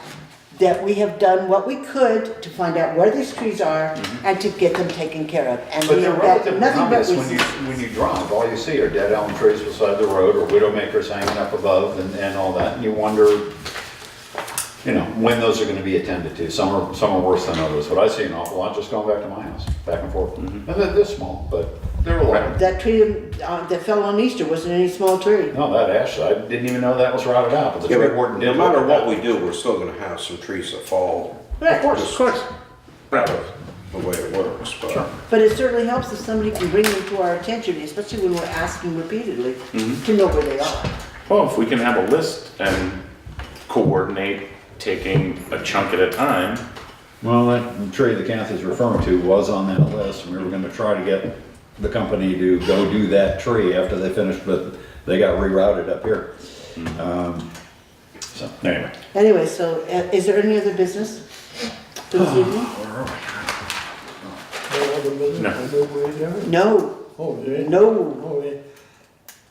that we have done what we could to find out where these trees are and to get them taken care of. And But we they're have got relatively nothing but obvious when you drive. All you see are dead elm trees beside the road or widowmakers hanging up above and all that. And you wonder, when those are going to be attended to. Some are worse than others. But I see an awful lot just going back to my house, back and forth. And they're small, but they're a lot. that tree that fell on Easter wasn't any small tree. No, that ash, I didn't even know that was rotted out. But the Yeah, tree but warden did. no look matter at what that. we do, we're still gonna have some trees that fall. Of course. Out of the way it works, but. But it certainly helps if somebody can bring them to our attention, especially when we're asking repeatedly, to know where they are. Well, if we can have a list and coordinate taking a chunk at a time, Well, that tree that Kathy's referring to was on that list, and we were gonna try to get the company to go do that tree after they finished, but they got rerouted up here. So, anyway. Anyway, so is there any other business for this evening? No other business? No. I move we adjourn. No, Oh, yeah? no. Oh, yeah.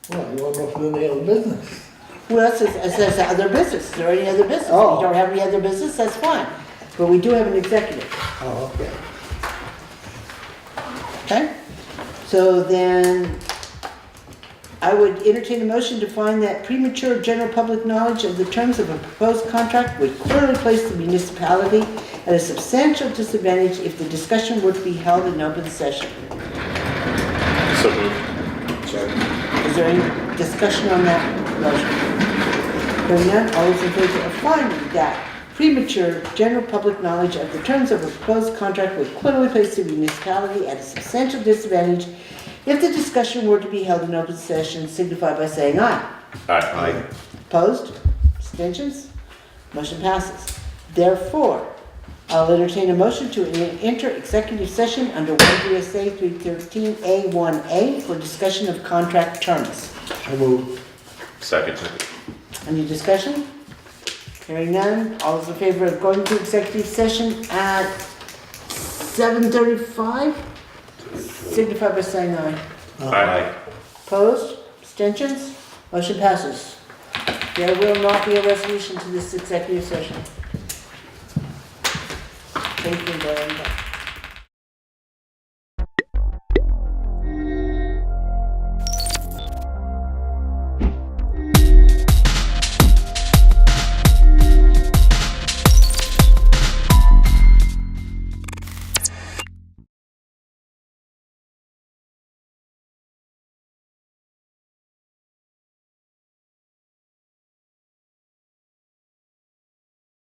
Well, you want to know if there's any other business? Well, it says other business. Is there any other business? If Oh. you don't have any other business, that's fine. But we do have an executive, Oh, okay. okay? So then I would entertain a motion to find that premature general public knowledge of the terms of a proposed contract would clearly place the municipality at a substantial disadvantage if the discussion were to be held in open session. so moved. Is there any discussion on that motion? Hearing none, all those in favor of finding that premature general public knowledge of the terms of a proposed contract would clearly place the municipality at a substantial disadvantage if the discussion were to be held in open session, signify by saying aye. Aye. Opposed? Abstentions? Motion passes. Therefore, I'll entertain a motion to enter executive session under 1 VSA 313A1A for discussion of contract terms. I move. Second. Any discussion? Hearing none, all those in favor of going to executive session at 7:35? Signify by saying aye. Aye. Opposed? Abstentions? Motion passes. There will not be a resolution to this executive session.